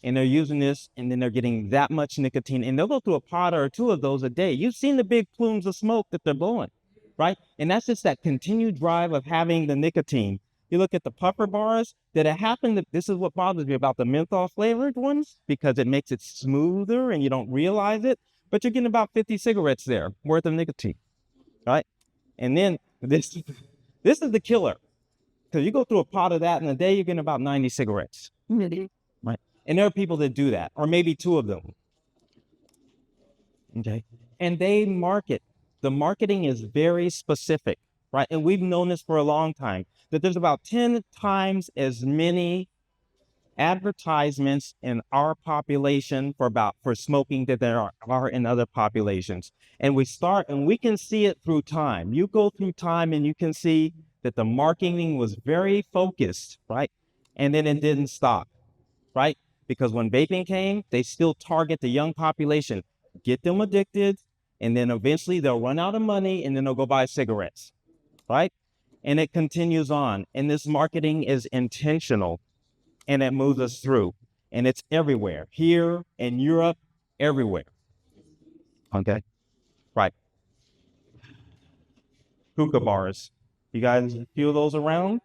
and they're using this, and then they're getting that much nicotine, and they'll go through a pod or 2 of those a day. You've seen the big plumes of smoke that they're blowing, right? And that's just that continued drive of having the nicotine. You look at the puffer bars, that it happened. This is what bothers me about the menthol flavored ones, because it makes it smoother and you don't realize it, but you're getting about 50 cigarettes there worth of nicotine, right? And then this is the killer, because you go through a pot of that in a day, you're getting about 90 cigarettes, right? And there are people that do that, or maybe 2 of them. Okay. And they market. The marketing is very specific, right? And we've known this for a long time, that there's about 10 times as many advertisements in our population for smoking that there are in other populations. And we can see it through time. You go through time and you can see that the marketing was very focused, right? And then it didn't stop, right? Because when vaping came, they still target the young population, get them addicted, and then eventually they'll run out of money and then they'll go buy cigarettes, right? And it continues on. And this marketing is intentional, and it moves us through. And it's everywhere, here in Europe, everywhere. Okay, right. Hookah bars. You guys feel those around?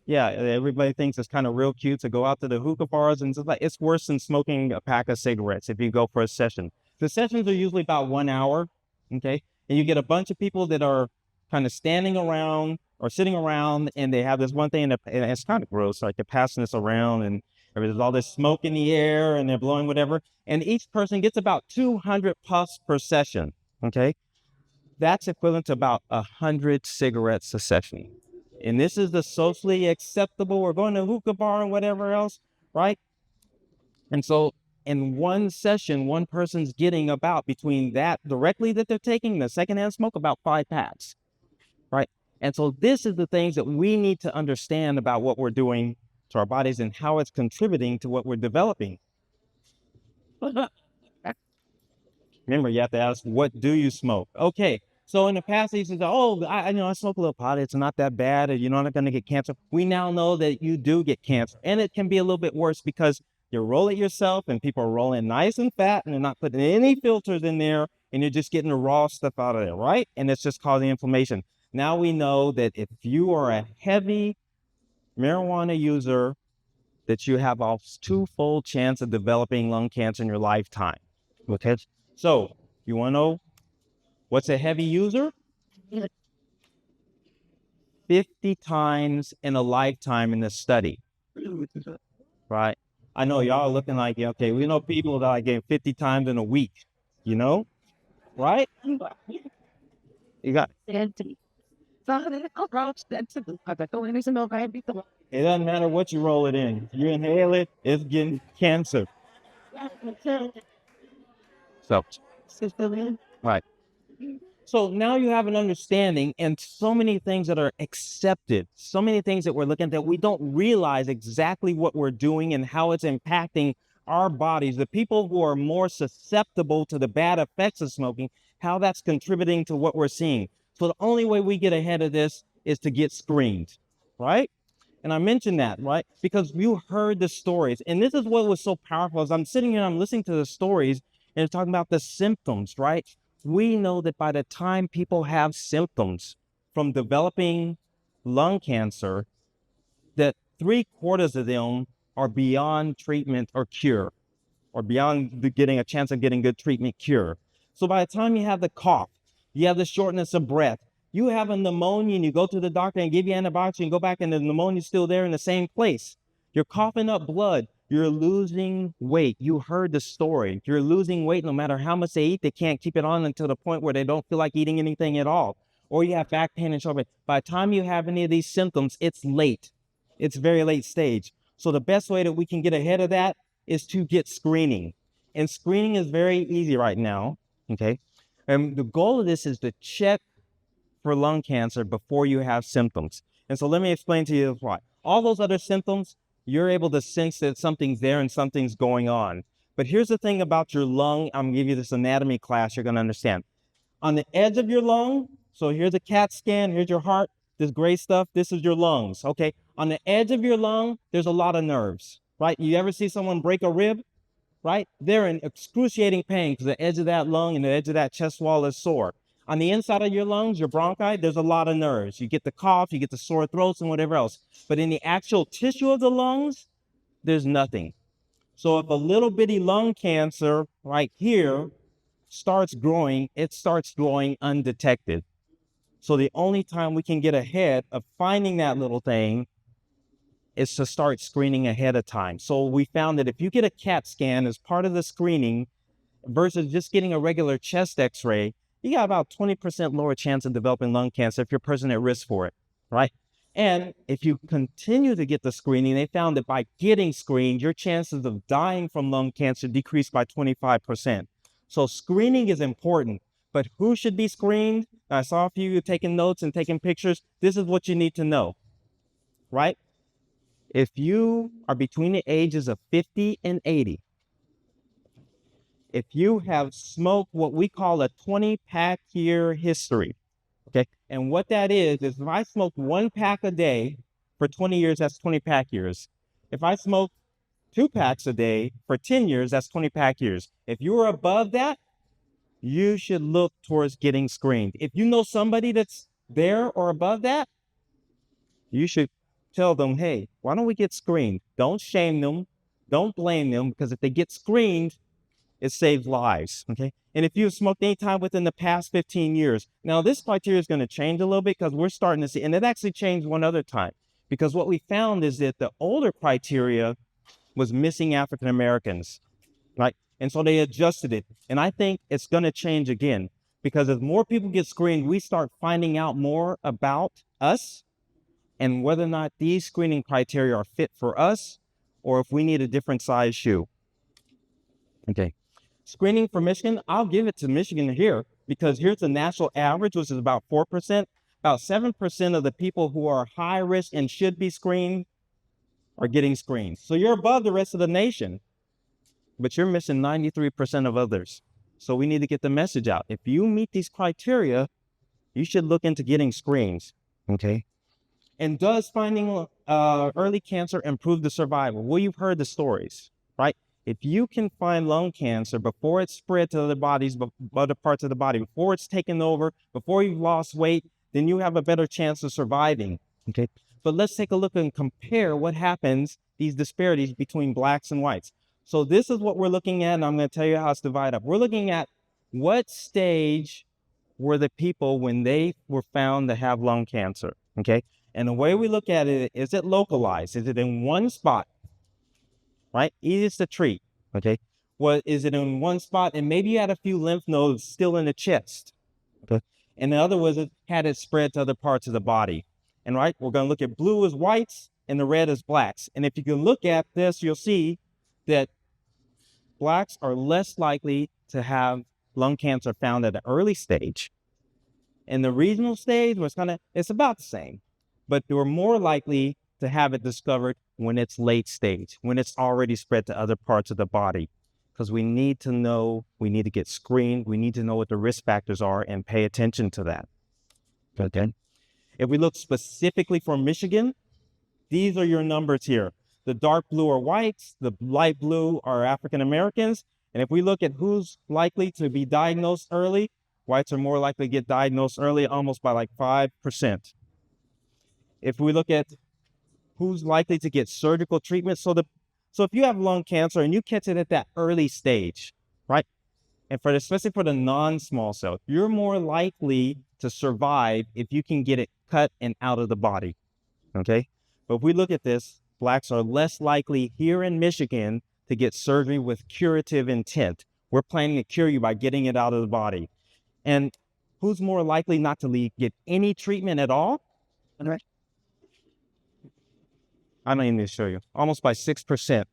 Yeah, everybody thinks it's kind of real cute to go out to the hookah bars, and it's worse than smoking a pack of cigarettes if you go for a session. The sessions are usually about 1 hour, okay? And you get a bunch of people that are kind of standing around or sitting around, and they have this one thing, and it's kind of gross, like they're passing this around, and there's all this smoke in the air, and they're blowing whatever, and each person gets about 200 puffs per session, okay? That's equivalent to about 100 cigarettes a session. And this is the socially acceptable, we're going to hookah bar and whatever else, right? And so in one session, one person's getting about between that directly that they're taking, the secondhand smoke, about 5 packs, right? And so this is the things that we need to understand about what we're doing to our bodies and how it's contributing to what we're developing. Remember, you have to ask, what do you smoke? Okay, so in the past, he says, oh, I smoke a little pot. It's not that bad. You're not going to get cancer. We now know that you do get cancer, and it can be a little bit worse because you roll it yourself, and people are rolling nice and fat, and they're not putting any filters in there, and you're just getting the raw stuff out of there, right? And it's just causing inflammation. Now we know that if you are a heavy marijuana user, that you have a twofold chance of developing lung cancer in your lifetime. Okay, so you want to know what's a heavy user? 50 times in a lifetime in this study, right? I know y'all are looking like, okay, we know people that I get 50 times in a week, right? You got it. It doesn't matter what you roll it in. You inhale it, it's getting cancer. So, right. So now you have an understanding and so many things that are accepted, so many things that we're looking at that we don't realize exactly what we're doing and how it's impacting our bodies. The people who are more susceptible to the bad effects of smoking, how that's contributing to what we're seeing. So the only way we get ahead of this is to get screened, right? And I mentioned that, right? Because you heard the stories. And this is what was so powerful. As I'm sitting here, I'm listening to the stories and it's talking about the symptoms, right? We know that by the time people have symptoms from developing lung cancer, that 3/4 of them are beyond treatment or cure, or beyond getting a chance of getting good treatment cure. So by the time you have the cough, you have the shortness of breath, you have a pneumonia and you go to the doctor and give you antibiotics and you go back and the pneumonia's still there in the same place. You're coughing up blood. You're losing weight. You heard the story. You're losing weight no matter how much they eat. They can't keep it on until the point where they don't feel like eating anything at all. Or you have back pain and shoulder pain. By the time you have any of these symptoms, it's late. It's very late stage. So the best way that we can get ahead of that is to get screening. And screening is very easy right now, okay? And the goal of this is to check for lung cancer before you have symptoms. And so let me explain to you why. All those other symptoms, you're able to sense that something's there and something's going on. But here's the thing about your lung. I'm gonna give you this anatomy class you're gonna understand. On the edge of your lung, so here's a CAT scan, here's your heart, this gray stuff, this is your lungs, okay? On the edge of your lung, there's a lot of nerves, right? You ever see someone break a rib, right? They're in excruciating pain because the edge of that lung and the edge of that chest wall is sore. On the inside of your lungs, your bronchi, there's a lot of nerves. You get the cough, you get the sore throats and whatever else. But in the actual tissue of the lungs, there's nothing. So if a little bitty lung cancer right here starts growing, it starts growing undetected. So the only time we can get ahead of finding that little thing is to start screening ahead of time. So we found that if you get a CAT scan as part of the screening versus just getting a regular chest x-ray, you got about 20% lower chance of developing lung cancer if you're a person at risk for it, right? And if you continue to get the screening, they found that by getting screened, your chances of dying from lung cancer decreased by 25%. So screening is important, but who should be screened? I saw a few taking notes and taking pictures. This is what you need to know, right? If you are between the ages of 50 and 80, if you have smoked what we call a 20-pack year history, okay? And what that is if I smoke 1 pack a day for 20 years, that's 20-pack years. If I smoke 2 packs a day for 10 years, that's 20-pack years. If you are above that, you should look towards getting screened. If you know somebody that's there or above that, you should tell them, hey, why don't we get screened? Don't shame them. Don't blame them, because if they get screened, it saves lives, okay? And if you've smoked any time within the past 15 years, now this criteria is going to change a little bit because we're starting to see, and it actually changed one other time, because what we found is that the older criteria was missing African Americans, right? And so they adjusted it. And I think it's going to change again, because as more people get screened, we start finding out more about us and whether or not these screening criteria are fit for us or if we need a different size shoe. Okay. Screening for Michigan, I'll give it to Michigan here, because here's the national average, which is about 4%. About 7% of the people who are high risk and should be screened are getting screened. So you're above the rest of the nation, but you're missing 93% of others. So we need to get the message out. If you meet these criteria, you should look into getting screens, okay? And does finding early cancer improve the survival? Well, you've heard the stories, right? If you can find lung cancer before it's spread to other bodies, other parts of the body, before it's taken over, before you've lost weight, then you have a better chance of surviving, okay? But let's take a look and compare what happens, these disparities between blacks and whites. So this is what we're looking at, and I'm going to tell you how it's divided up. We're looking at what stage were the people when they were found to have lung cancer, okay? And the way we look at it, is it localized? Is it in one spot, right? Easiest to treat, okay? Well, is it in one spot? And maybe you had a few lymph nodes still in the chest, okay? And the other was, had it spread to other parts of the body. And right, we're going to look at blue as whites and the red as blacks. And if you can look at this, you'll see that blacks are less likely to have lung cancer found at an early stage. In the regional stage, where it's about the same, but they were more likely to have it discovered when it's late stage, when it's already spread to other parts of the body. Because we need to know, we need to get screened, we need to know what the risk factors are and pay attention to that. Okay. If we look specifically for Michigan, these are your numbers here. The dark blue are whites, the light blue are African Americans. And if we look at who's likely to be diagnosed early, whites are more likely to get diagnosed early, almost by like 5%. If we look at who's likely to get surgical treatment, so if you have lung cancer and you catch it at that early stage, right? And especially for the non-small cell, you're more likely to survive if you can get it cut and out of the body, okay? But if we look at this, blacks are less likely here in Michigan to get surgery with curative intent. We're planning to cure you by getting it out of the body. And who's more likely not to get any treatment at all? Okay. I don't even need to show you. Almost by 6%.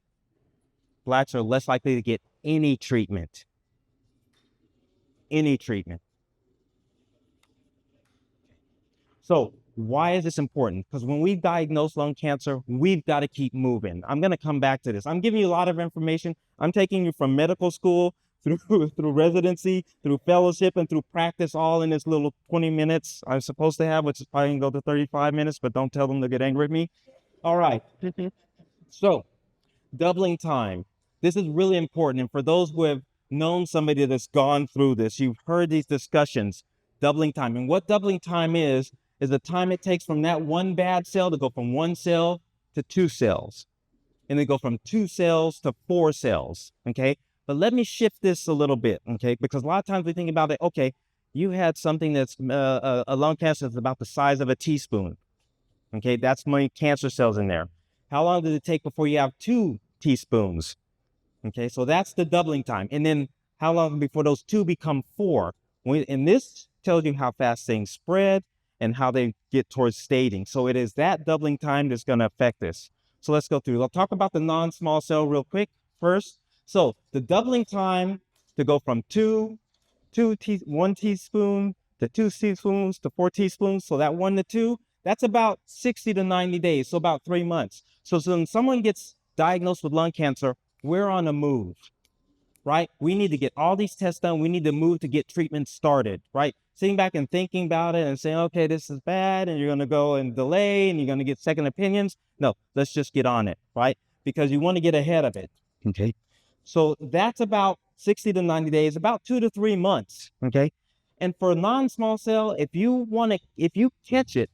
Blacks are less likely to get any treatment. Any treatment. So why is this important? Because when we diagnose lung cancer, we've got to keep moving. I'm going to come back to this. I'm giving you a lot of information. I'm taking you from medical school through residency, through fellowship, and through practice, all in this little 20 minutes I'm supposed to have, which is probably going to go to 35 minutes, but don't tell them to get angry at me. All right. So doubling time. This is really important. And for those who have known somebody that's gone through this, you've heard these discussions, doubling time. And what doubling time is the time it takes from that one bad cell to go from 1 cell to 2 cells. And then go from 2 cells to 4 cells, okay? But let me shift this a little bit, okay? Because a lot of times we think about it, okay, you had something that's a lung cancer that's about the size of a teaspoon, okay? That's many cancer cells in there. How long does it take before you have 2 teaspoons? Okay, so that's the doubling time. And then how long before those 2 become 4? And this tells you how fast things spread and how they get towards staging. So it is that doubling time that's going to affect this. So let's go through. I'll talk about the non-small cell real quick first. So the doubling time to go from 1 teaspoon to 2 teaspoons to 4 teaspoons. So that 1 to 2, that's about 60 to 90 days. So about 3 months. So when someone gets diagnosed with lung cancer, we're on a move, right? We need to get all these tests done. We need to move to get treatment started, right? Sitting back and thinking about it and saying, okay, this is bad, and you're going to go and delay, and you're going to get second opinions. No, let's just get on it, right? Because you want to get ahead of it, okay? So that's about 60 to 90 days, about 2 to 3 months, okay? And for non-small cell, if you catch it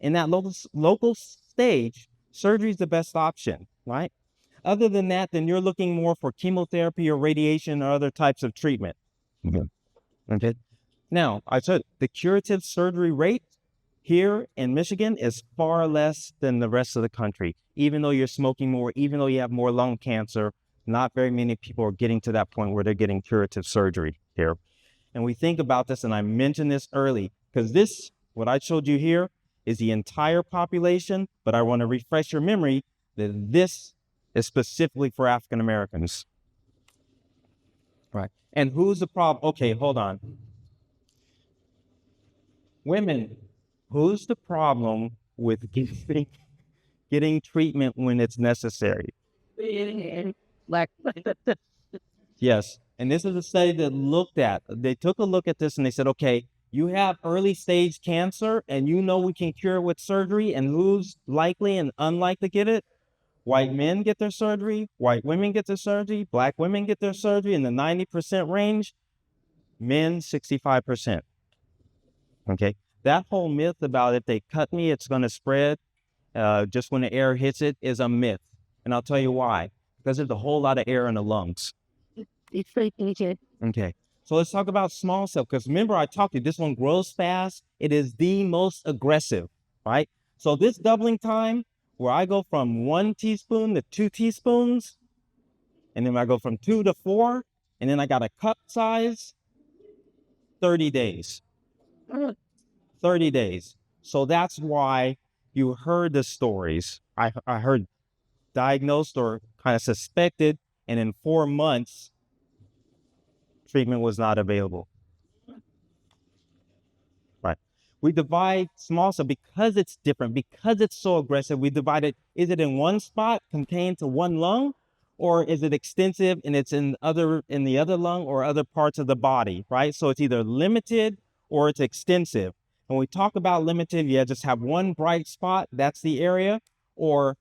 in that local stage, surgery is the best option, right? Other than that, then you're looking more for chemotherapy or radiation or other types of treatment. Okay. Now, I said the curative surgery rate here in Michigan is far less than the rest of the country. Even though you're smoking more, even though you have more lung cancer, not very many people are getting to that point where they're getting curative surgery here. And we think about this, and I mentioned this early, because this, what I showed you here, is the entire population, but I want to refresh your memory that this is specifically for African Americans. Right. And who's the problem? Okay, hold on. Women, who's the problem with getting treatment when it's necessary? Yes. And this is a study that they took a look at this and they said, okay, you have early stage cancer and you know we can cure it with surgery, and who's likely and unlikely to get it? White men get their surgery, white women get their surgery, black women get their surgery in the 90% range, men 65%. Okay. That whole myth about if they cut me, it's going to spread just when the air hits it is a myth. And I'll tell you why. Because there's a whole lot of air in the lungs. Okay. So let's talk about small cell, because remember I talked to you, this one grows fast. It is the most aggressive, right? So this doubling time where I go from 1 teaspoon to 2 teaspoons, and then I go from 2 to 4, and then I got a cup size, 30 days. 30 days. So that's why you heard the stories. I heard diagnosed or kind of suspected, and in 4 months, treatment was not available. Right. We divide small cell because it's different, because it's so aggressive. We divide it. Is it in one spot contained to one lung, or is it extensive and it's in the other lung or other parts of the body? Right. So it's either limited or it's extensive. When we talk about limited, you just have one bright spot. That's the area. Or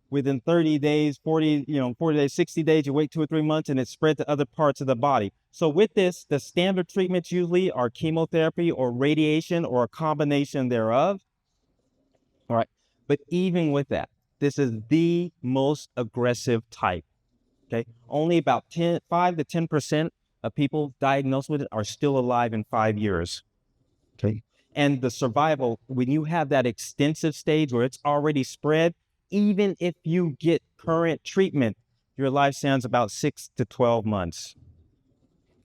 within 30 days, 40 days, 60 days, you wait 2 or 3 months and it's spread to other parts of the body. So with this, the standard treatments usually are chemotherapy or radiation or a combination thereof. All right. But even with that, this is the most aggressive type. Okay. Only about 5 to 10% of people diagnosed with it are still alive in 5 years. Okay. And the survival, when you have that extensive stage where it's already spread, even if you get current treatment, your lifespan's about 6 to 12 months.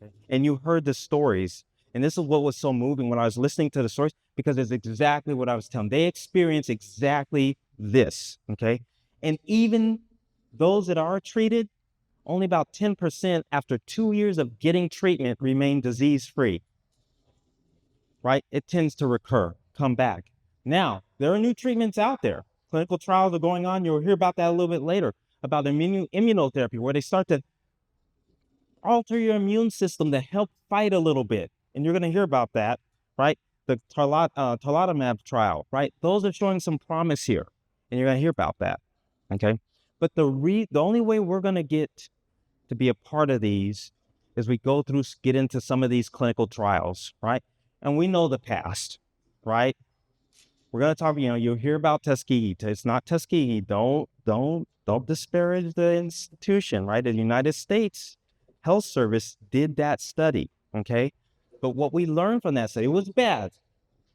Okay. And you heard the stories. And this is what was so moving when I was listening to the stories, because it's exactly what I was telling. They experience exactly this. Okay. And even those that are treated, only about 10% after 2 years of getting treatment remain disease-free. Right? It tends to recur, come back. Now, there are new treatments out there. Clinical trials are going on. You'll hear about that a little bit later, about immunotherapy, where they start to alter your immune system to help fight a little bit. And you're going to hear about that, right? The Stoudamire trial, right? Those are showing some promise here, and you're going to hear about that, okay? But the only way we're going to get to be a part of these is we get into some of these clinical trials, right? And we know the past, right? We're going to talk, you'll hear about Tuskegee. It's not Tuskegee. Don't disparage the institution, right? The United States Health Service did that study, okay? But what we learned from that study, it was bad.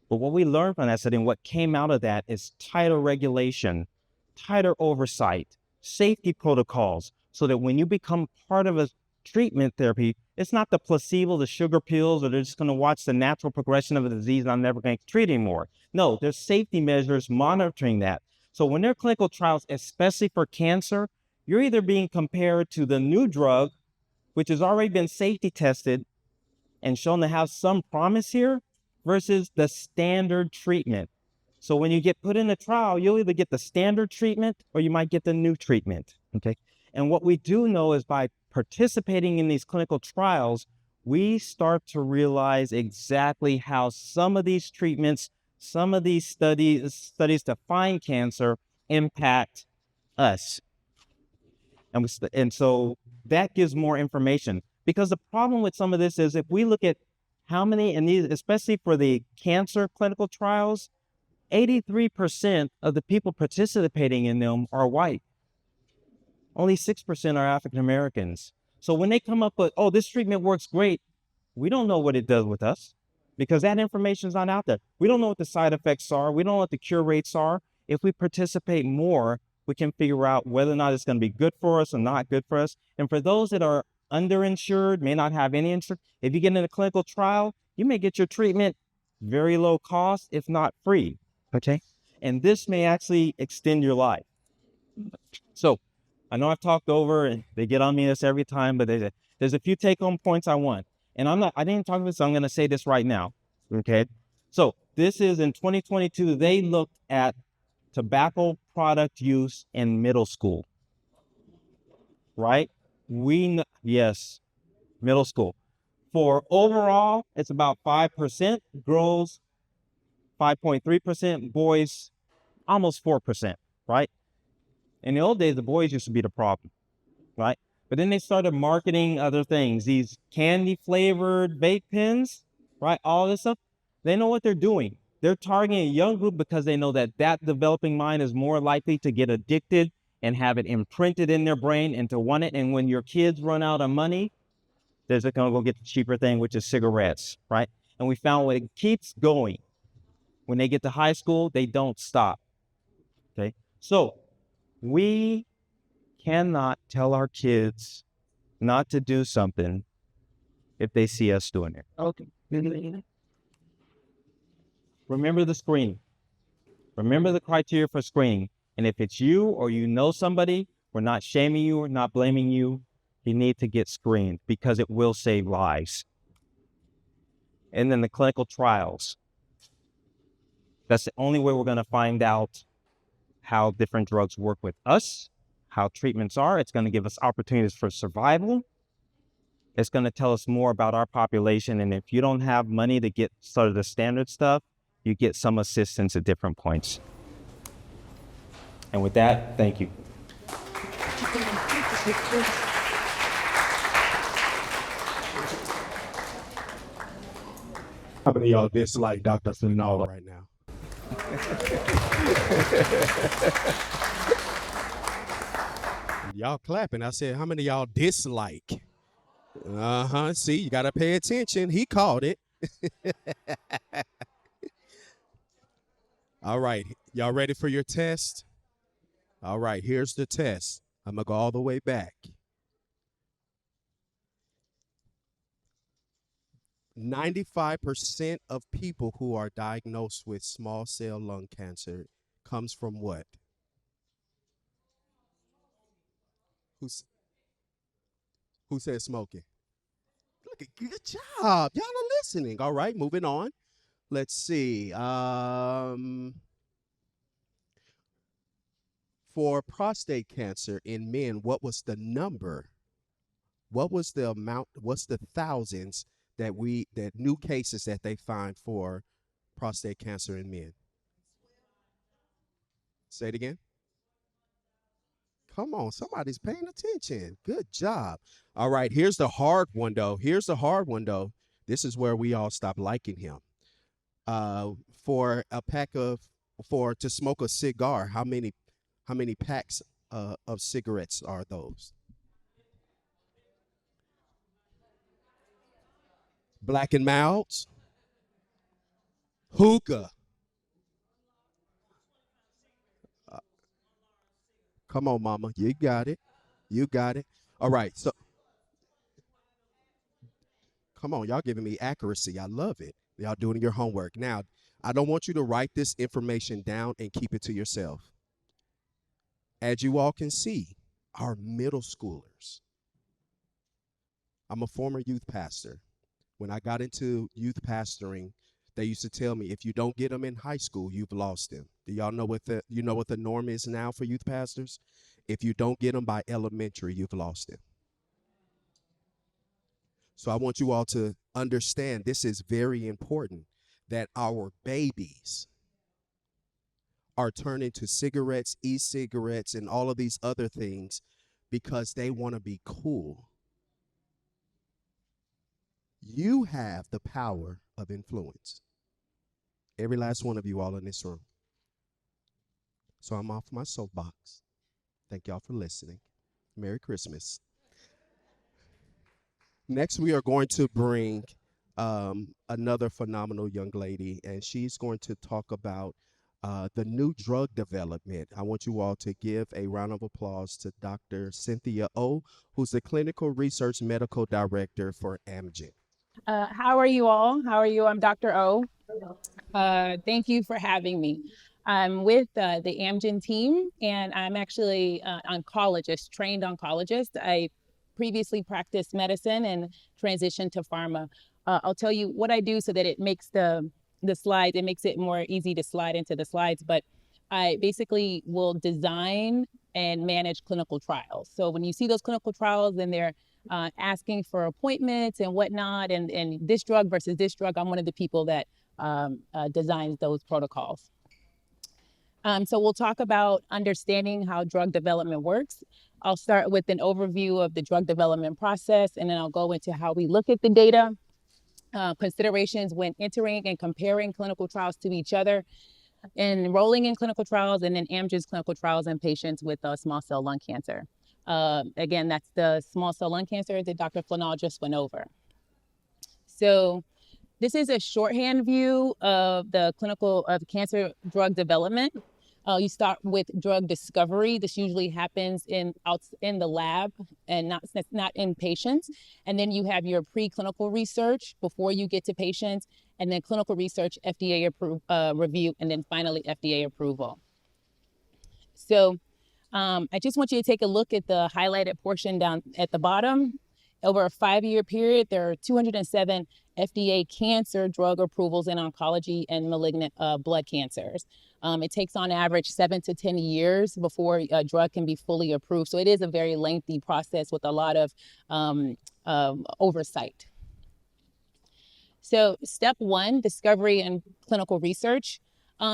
But what we learned from that study and what came out of that is tighter regulation, tighter oversight, safety protocols, so that when you become part of a treatment therapy, it's not the placebo, the sugar pills, or they're just going to watch the natural progression of the disease and I'm never going to treat anymore. No, there's safety measures monitoring that. So when there are clinical trials, especially for cancer, you're either being compared to the new drug, which has already been safety tested and shown to have some promise here, versus the standard treatment. So when you get put in a trial, you'll either get the standard treatment or you might get the new treatment, okay? And what we do know is by participating in these clinical trials, we start to realize exactly how some of these treatments, some of these studies to find cancer impact us. And so that gives more information, because the problem with some of this is if we look at how many, and these, especially for the cancer clinical trials, 83% of the people participating in them are white. Only 6% are African Americans. So when they come up with, oh, this treatment works great, we don't know what it does with us because that information is not out there. We don't know what the side effects are. We don't know what the cure rates are. If we participate more, we can figure out whether or not it's going to be good for us or not good for us. And for those that are underinsured, may not have any insurance, if you get in a clinical trial, you may get your treatment very low cost, if not free. Okay. And this may actually extend your life. So I know I've talked over and they get on me this every time, but there's a few take-home points I want. And I didn't talk about this, so I'm going to say this right now. Okay. So this is in 2022, they looked at tobacco product use in middle school, right? Yes, middle school. For overall, it's about 5%, girls 5.3%, boys almost 4%, right? In the old days, the boys used to be the problem, right? But then they started marketing other things, these candy flavored vape pens, right? All this stuff. They know what they're doing. They're targeting a young group because they know that that developing mind is more likely to get addicted and have it imprinted in their brain and to want it. And when your kids run out of money, they're just going to go get the cheaper thing, which is cigarettes, right? And we found when it keeps going, when they get to high school, they don't stop, okay? So we cannot tell our kids not to do something if they see us doing it. Okay. Remember the screening. Remember the criteria for screening. And if it's you or you know somebody, we're not shaming you or not blaming you. You need to get screened because it will save lives. And then the clinical trials. That's the only way we're going to find out how different drugs work with us, how treatments are. It's going to give us opportunities for survival. It's going to tell us more about our population. And if you don't have money to get sort of the standard stuff, you get some assistance at different points. And with that, thank you. How many of y'all dislike Dr. Finola right now? Y'all clapping. I said, how many of y'all dislike? See, you got to pay attention. He called it. All right. Y'all ready for your test? All right. Here's the test. I'm going to go all the way back. 95% of people who are diagnosed with small cell lung cancer comes from what? Who said smoking? Look at good job. Y'all are listening. All right, moving on. Let's see. For prostate cancer in men, what was the number? What was the amount? What's the thousands that new cases that they find for prostate cancer in men? Say it again. Come on, somebody's paying attention. Good job. All right, here's the hard one though. This is where we all stop liking him. To smoke a cigar, how many packs of cigarettes are those? Black and Milds, hookah. Come on, mama. You got it. All right. So, come on. Y'all giving me accuracy. I love it. Y'all doing your homework. Now, I don't want you to write this information down and keep it to yourself. As you all can see, our middle schoolers. I'm a former youth pastor. When I got into youth pastoring, they used to tell me, if you don't get them in high school, you've lost them. Do y'all know what the norm is now for youth pastors? If you don't get them by elementary, you've lost them. So I want you all to understand this is very important, that our babies are turning to cigarettes, e-cigarettes, and all of these other things because they want to be cool. You have the power of influence. Every last one of you all in this room. So I'm off my soapbox. Thank y'all for listening. Merry Christmas. Next, we are going to bring another phenomenal young lady, and she's going to talk about the new drug development. I want you all to give a round of applause to Dr. Cynthia O, who's the Clinical Research Medical Director for Amgen. How are you all? How are you? I'm Dr. O. Thank you for having me. I'm with the Amgen team, and I'm actually an oncologist, trained oncologist. I previously practiced medicine and transitioned to pharma. I'll tell you what I do so that it makes the slides, it makes it more easy to slide into the slides, but I basically will design and manage clinical trials. So when you see those clinical trials and they're asking for appointments and whatnot, and this drug versus this drug, I'm one of the people that designs those protocols. So we'll talk about understanding how drug development works. I'll start with an overview of the drug development process, and then I'll go into how we look at the data, considerations when entering and comparing clinical trials to each other, enrolling in clinical trials, and then Amgen's clinical trials in patients with small cell lung cancer. Again, that's the small cell lung cancer that Dr. Flanall just went over. So this is a shorthand view of the clinical of cancer drug development. You start with drug discovery. This usually happens in the lab and not in patients. And then you have your preclinical research before you get to patients, and then clinical research, FDA review, and then finally FDA approval. So I just want you to take a look at the highlighted portion down at the bottom. Over a 5-year period, there are 207 FDA cancer drug approvals in oncology and malignant blood cancers. It takes on average 7 to 10 years before a drug can be fully approved. So it is a very lengthy process with a lot of oversight. So step 1, discovery and clinical research.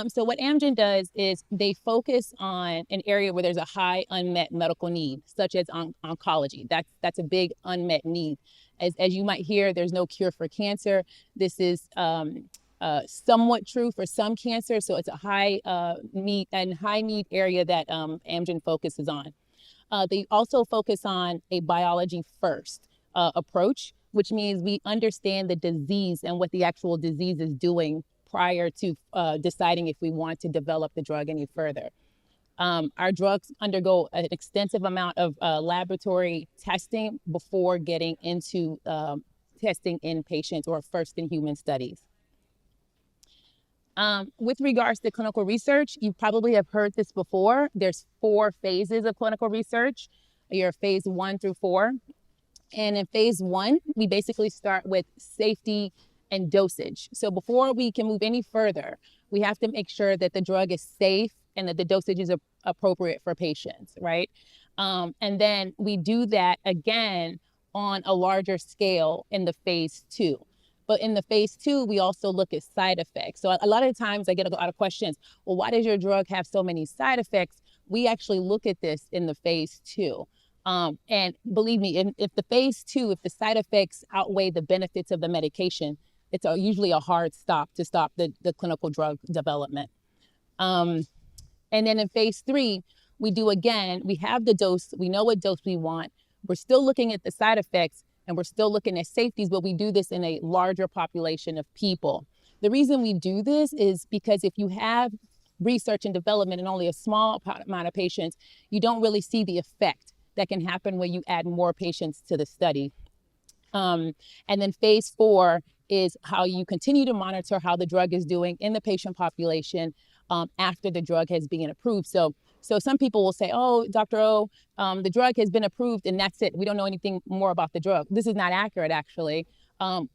So what Amgen does is they focus on an area where there's a high unmet medical need, such as oncology. That's a big unmet need. As you might hear, there's no cure for cancer. This is somewhat true for some cancer. So it's a high need area that Amgen focuses on. They also focus on a biology first approach, which means we understand the disease and what the actual disease is doing prior to deciding if we want to develop the drug any further. Our drugs undergo an extensive amount of laboratory testing before getting into testing in patients or first in human studies. With regards to clinical research, you probably have heard this before. There's 4 phases of clinical research. Your phase 1 through 4. And in phase 1, we basically start with safety and dosage. So before we can move any further, we have to make sure that the drug is safe and that the dosage is appropriate for patients, right? And then we do that again on a larger scale in the phase 2. But in the phase 2, we also look at side effects. So a lot of times I get a lot of questions, well, why does your drug have so many side effects? We actually look at this in the phase 2. And believe me, if the phase 2, if the side effects outweigh the benefits of the medication, it's usually a hard stop to stop the clinical drug development. And then in phase 3, we have the dose, we know what dose we want. We're still looking at the side effects and we're still looking at safeties, but we do this in a larger population of people. The reason we do this is because if you have research and development in only a small amount of patients, you don't really see the effect that can happen when you add more patients to the study. And then phase 4 is how you continue to monitor how the drug is doing in the patient population after the drug has been approved. So some people will say, oh, Dr. O, the drug has been approved and that's it. We don't know anything more about the drug. This is not accurate, actually.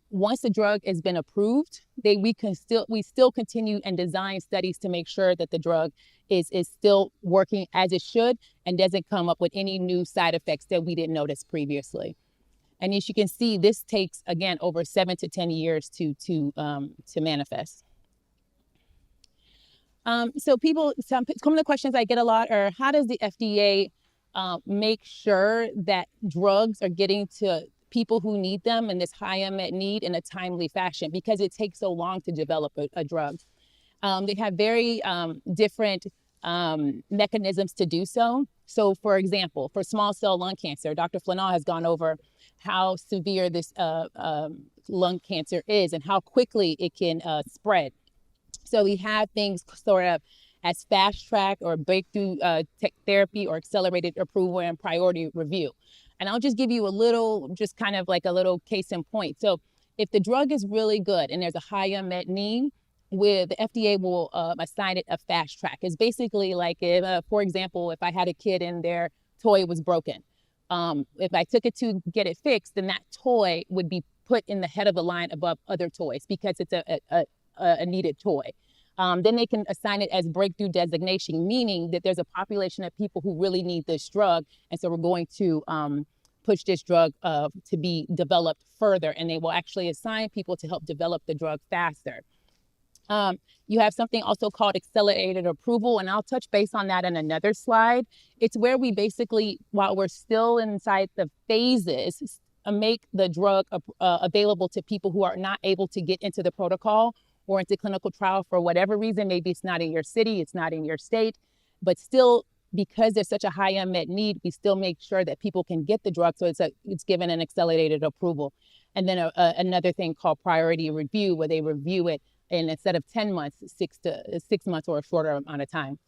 Once the drug has been approved, we still continue and design studies to make sure that the drug is still working as it should and doesn't come up with any new side effects that we didn't notice previously. And as you can see, this takes, again, over 7 to 10 years to manifest. Some of the questions I get a lot are, how does the FDA make sure that drugs are getting to people who need them in this high unmet need in a timely fashion? Because it takes so long to develop a drug. They have very different mechanisms to do so. So, for example, for small cell lung cancer, Dr. Flanall has gone over how severe this lung cancer is and how quickly it can spread. So we have things sort of as fast track or breakthrough therapy or accelerated approval and priority review. And I'll just give you a little, just kind of like a little case in point. So if the drug is really good and there's a high unmet need, the FDA will assign it a fast track. It's basically like, if, for example, if I had a kid and their toy was broken, if I took it to get it fixed, then that toy would be put in the head of the line above other toys because it's a needed toy. Then they can assign it as breakthrough designation, meaning that there's a population of people who really need this drug. And so we're going to push this drug to be developed further, and they will actually assign people to help develop the drug faster. You have something also called accelerated approval, and I'll touch base on that in another slide. It's where we basically, while we're still inside the phases, make the drug available to people who are not able to get into the protocol or into clinical trial for whatever reason. Maybe it's not in your city, it's not in your state, but still, because there's such a high unmet need, we still make sure that people can get the drug, so it's given an accelerated approval. And then another thing called priority review, where they review it, and instead of 10 months, 6 months or a shorter amount of time.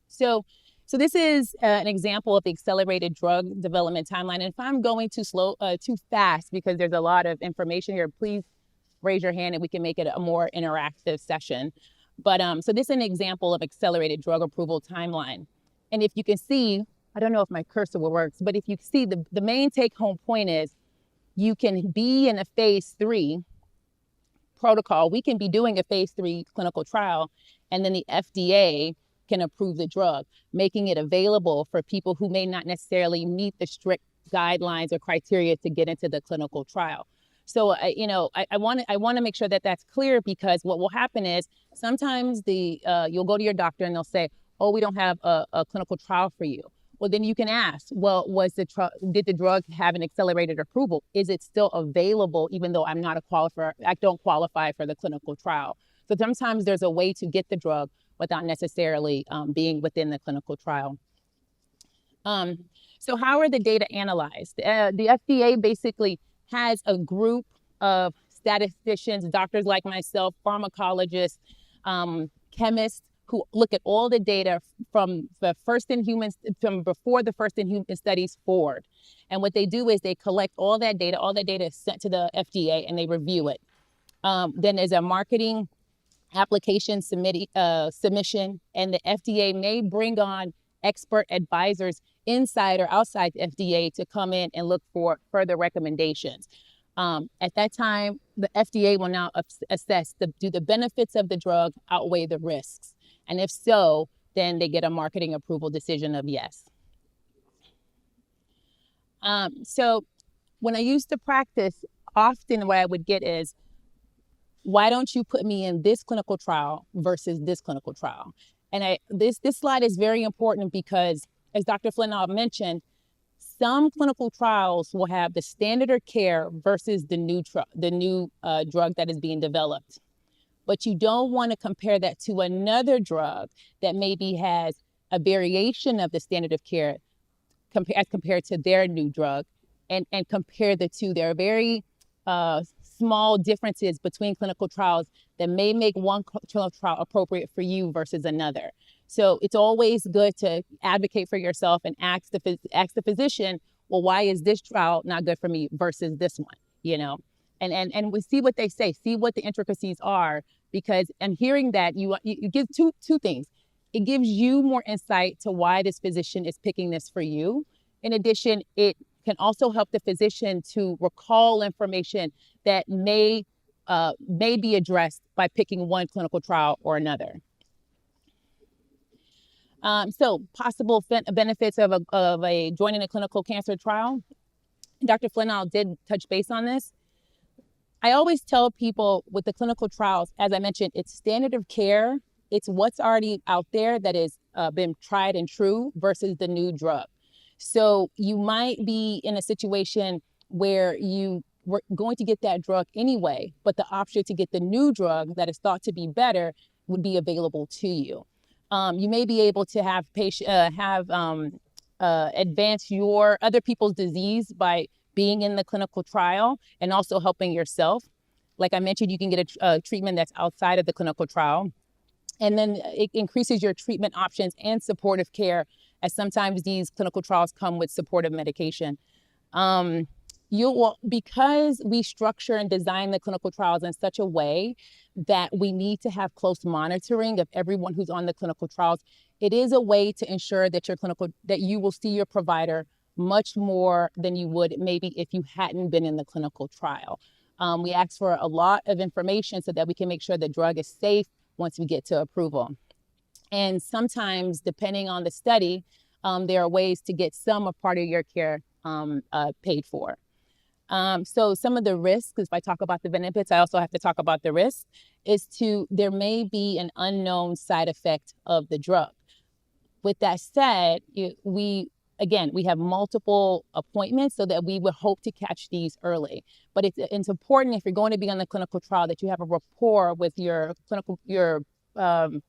So this is an example of the accelerated drug development timeline. And if I'm going too fast, because there's a lot of information here, please raise your hand and we can make it a more interactive session. But so this is an example of accelerated drug approval timeline. And if you can see, I don't know if my cursor works, but if you see, the main take home point is you can be in a phase 3 protocol. We can be doing a phase 3 clinical trial, and then the FDA can approve the drug, making it available for people who may not necessarily meet the strict guidelines or criteria to get into the clinical trial. So, I want to make sure that that's clear, because what will happen is sometimes you'll go to your doctor and they'll say, oh, we don't have a clinical trial for you. Well, then you can ask, well, did the drug have an accelerated approval? Is it still available even though I don't qualify for the clinical trial? So sometimes there's a way to get the drug without necessarily being within the clinical trial. So how are the data analyzed? The FDA basically has a group of statisticians, doctors like myself, pharmacologists, chemists, who look at all the data from before the first in human studies forward. And what they do is they collect all that data. All that data is sent to the FDA and they review it. Then there's a marketing application submission, and the FDA may bring on expert advisors inside or outside the FDA to come in and look for further recommendations. At that time, the FDA will now assess, do the benefits of the drug outweigh the risks? And if so, then they get a marketing approval decision of yes. So when I used to practice, often what I would get is, why don't you put me in this clinical trial versus this clinical trial? And this slide is very important because, as Dr. Flinall mentioned, some clinical trials will have the standard of care versus the new drug that is being developed. But you don't want to compare that to another drug that maybe has a variation of the standard of care as compared to their new drug, and compare the two. There are very small differences between clinical trials that may make one clinical trial appropriate for you versus another. So it's always good to advocate for yourself and ask the physician, well, why is this trial not good for me versus this one, And we see what they say, see what the intricacies are, because and hearing that you give two things. It gives you more insight to why this physician is picking this for you. In addition, it can also help the physician to recall information that may be addressed by picking one clinical trial or another. So possible benefits of joining a clinical cancer trial. Dr. Flinall did touch base on this. I always tell people with the clinical trials, as I mentioned, it's standard of care. It's what's already out there that has been tried and true versus the new drug. So you might be in a situation where you were going to get that drug anyway, but the option to get the new drug that is thought to be better would be available to you. You may be able to advance your other people's disease by being in the clinical trial and also helping yourself. Like I mentioned, you can get a treatment that's outside of the clinical trial. And then it increases your treatment options and supportive care, as sometimes these clinical trials come with supportive medication. Because we structure and design the clinical trials in such a way that we need to have close monitoring of everyone who's on the clinical trials, it is a way to ensure that that you will see your provider much more than you would maybe if you hadn't been in the clinical trial. We ask for a lot of information so that we can make sure the drug is safe once we get to approval. And sometimes, depending on the study, there are ways to get some of part of your care paid for. So some of the risks, if I talk about the benefits, I also have to talk about the risks, there may be an unknown side effect of the drug. With that said, we have multiple appointments so that we would hope to catch these early. But it's important, if you're going to be on the clinical trial, that you have a rapport with your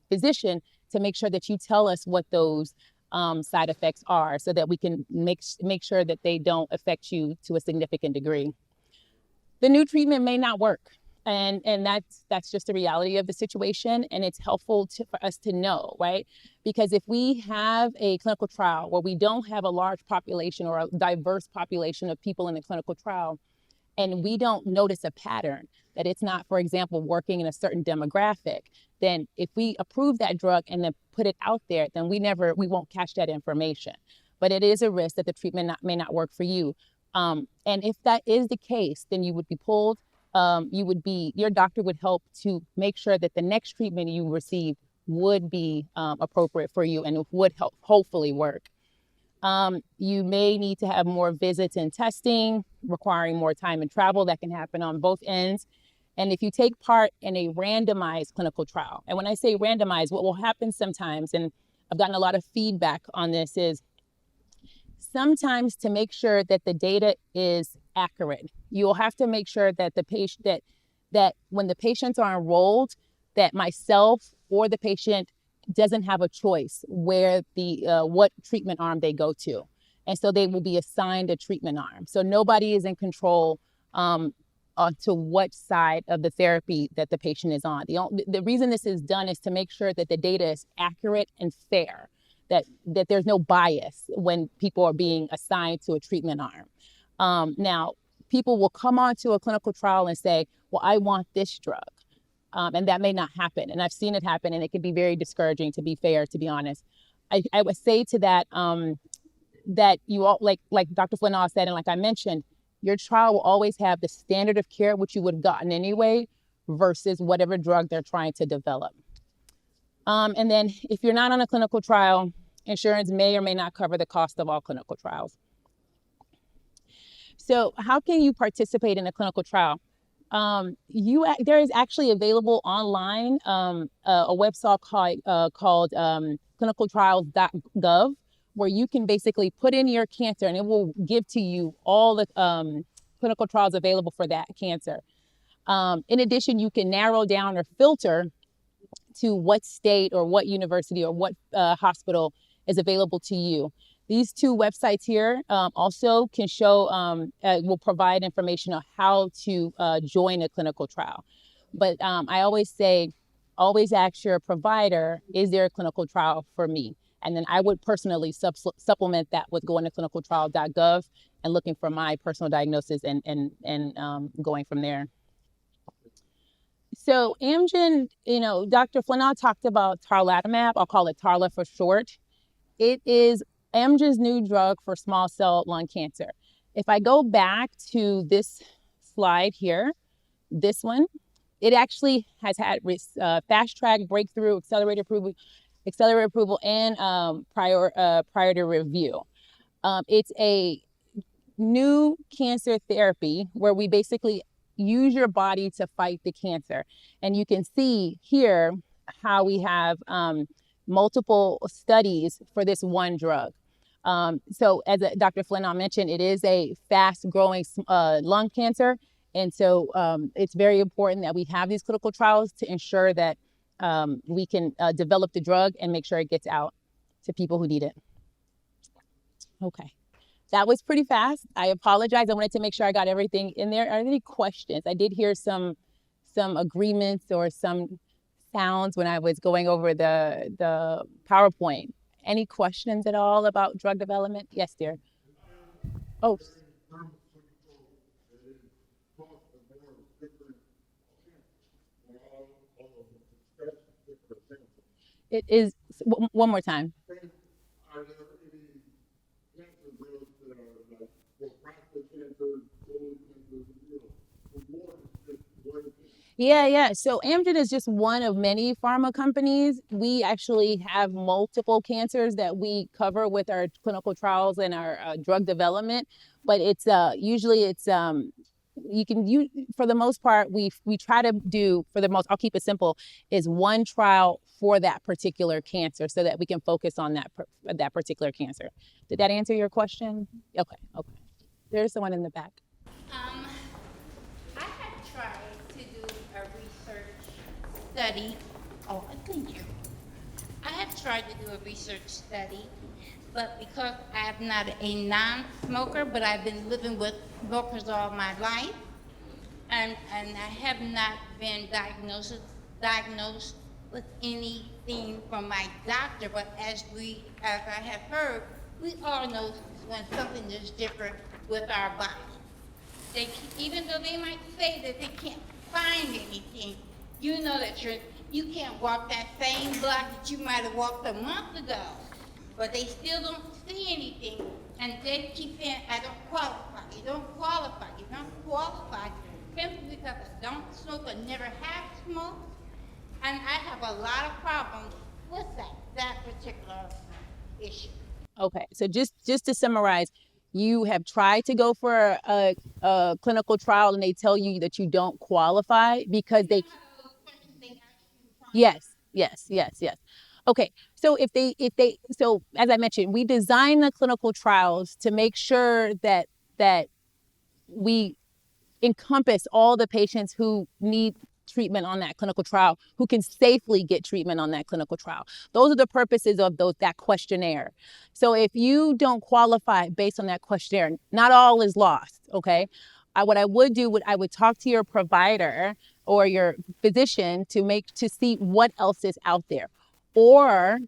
physician to make sure that you tell us what those side effects are, so that we can make sure that they don't affect you to a significant degree. The new treatment may not work, and that's just the reality of the situation, and it's helpful for us to know, right? Because if we have a clinical trial where we don't have a large population or a diverse population of people in the clinical trial, and we don't notice a pattern that it's not, for example, working in a certain demographic, then if we approve that drug and then put it out there, then we won't catch that information. But it is a risk that the treatment may not work for you. And if that is the case, then you would be pulled. Your doctor would help to make sure that the next treatment you receive would be appropriate for you and it would hopefully work. You may need to have more visits and testing, requiring more time and travel. That can happen on both ends. And if you take part in a randomized clinical trial, and when I say randomized, what will happen sometimes, and I've gotten a lot of feedback on this, is sometimes to make sure that the data is accurate, you'll have to make sure that the patient that when the patients are enrolled, that myself or the patient doesn't have a choice where what treatment arm they go to. And so they will be assigned a treatment arm. So nobody is in control to what side of the therapy that the patient is on. The reason this is done is to make sure that the data is accurate and fair, that there's no bias when people are being assigned to a treatment arm. Now, people will come onto a clinical trial and say, well, I want this drug. And that may not happen. And I've seen it happen, and it can be very discouraging, to be fair, to be honest. I would say to that, that you all, like Dr. Flynn said, and like I mentioned, your trial will always have the standard of care, which you would have gotten anyway, versus whatever drug they're trying to develop. And then if you're not on a clinical trial, insurance may or may not cover the cost of all clinical trials. So how can you participate in a clinical trial? There is actually available online a website called clinicaltrials.gov, where you can basically put in your cancer and it will give to you all the clinical trials available for that cancer. In addition, you can narrow down or filter to what state or what university or what hospital is available to you. These two websites here also can will provide information on how to join a clinical trial. But I always say, always ask your provider, is there a clinical trial for me? And then I would personally supplement that with going to clinicaltrial.gov and looking for my personal diagnosis and going from there. So Amgen, Dr. Flynn talked about tarlatamab. I'll call it Tarla for short. It is Amgen's new drug for small cell lung cancer. If I go back to this slide here, this one, it actually has had fast track, breakthrough, accelerated approval, and priority review. It's a new cancer therapy where we basically use your body to fight the cancer. And you can see here how we have multiple studies for this one drug. So as Dr. Flynn mentioned, it is a fast growing lung cancer. And so it's very important that we have these clinical trials to ensure that we can develop the drug and make sure it gets out to people who need it. Okay. That was pretty fast. I apologize. I wanted to make sure I got everything in there. Are there any questions? I did hear some agreements or some sounds when I was going over the PowerPoint. Any questions at all about drug development? Yes, dear. Oh, it is. One more time. Yeah. So Amgen is just one of many pharma companies. We actually have multiple cancers that we cover with our clinical trials and our drug development. But it's usually it's you for the most part we try to do for the most. I'll keep it simple. Is one trial for that particular cancer so that we can focus on that particular cancer. Did that answer your question? Okay. There's someone in the back. I have tried to do a research study. Oh, thank you. I have tried to do a research study, but because I'm not a non-smoker, but I've been living with smokers all my life, and I have not been diagnosed with anything from my doctor. But as I have heard, we all know when something is different with our body. Even though they might say that they can't find anything, you know that you can't walk that same block that you might have walked a month ago, but they still don't see anything, and they keep saying, I don't qualify, you don't qualify, you don't qualify, simply because I don't smoke or never have smoked, and I have a lot of problems with that particular issue. Okay, so just to summarize, you have tried to go for a clinical trial and they tell you that you don't qualify because they. Yes. Okay, so so as I mentioned, we design the clinical trials to make sure that we encompass all the patients who need treatment on that clinical trial, who can safely get treatment on that clinical trial. Those are the purposes of that questionnaire. So if you don't qualify based on that questionnaire, not all is lost, okay? What I would do, I would talk to your provider or your physician to see what else is out there. Or,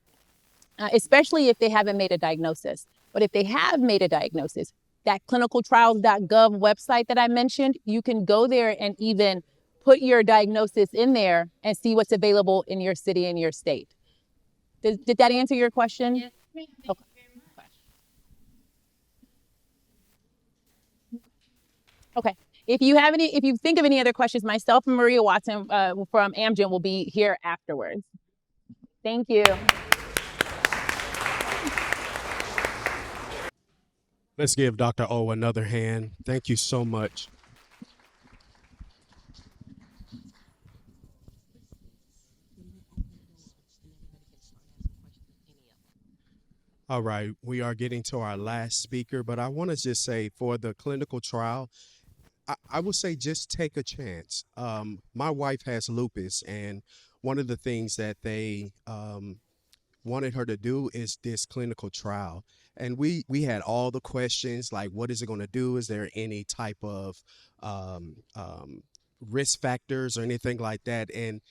especially if they haven't made a diagnosis. But if they have made a diagnosis, that clinicaltrials.gov website that I mentioned, you can go there and even put your diagnosis in there and see what's available in your city and your state. Did that answer your question? Yes, ma'am. Thank Okay. you very much. Okay. If you think of any other questions, myself and Maria Watson from Amgen will be here afterwards. Thank you. Let's give Dr. O another hand. Thank you so much. All right, we are getting to our last speaker, but I want to just say for the clinical trial, I would say just take a chance. My wife has lupus, and one of the things that they wanted her to do is this clinical trial. And we had all the questions like, what is it going to do? Is there any type of um, um, risk factors or anything like that? And,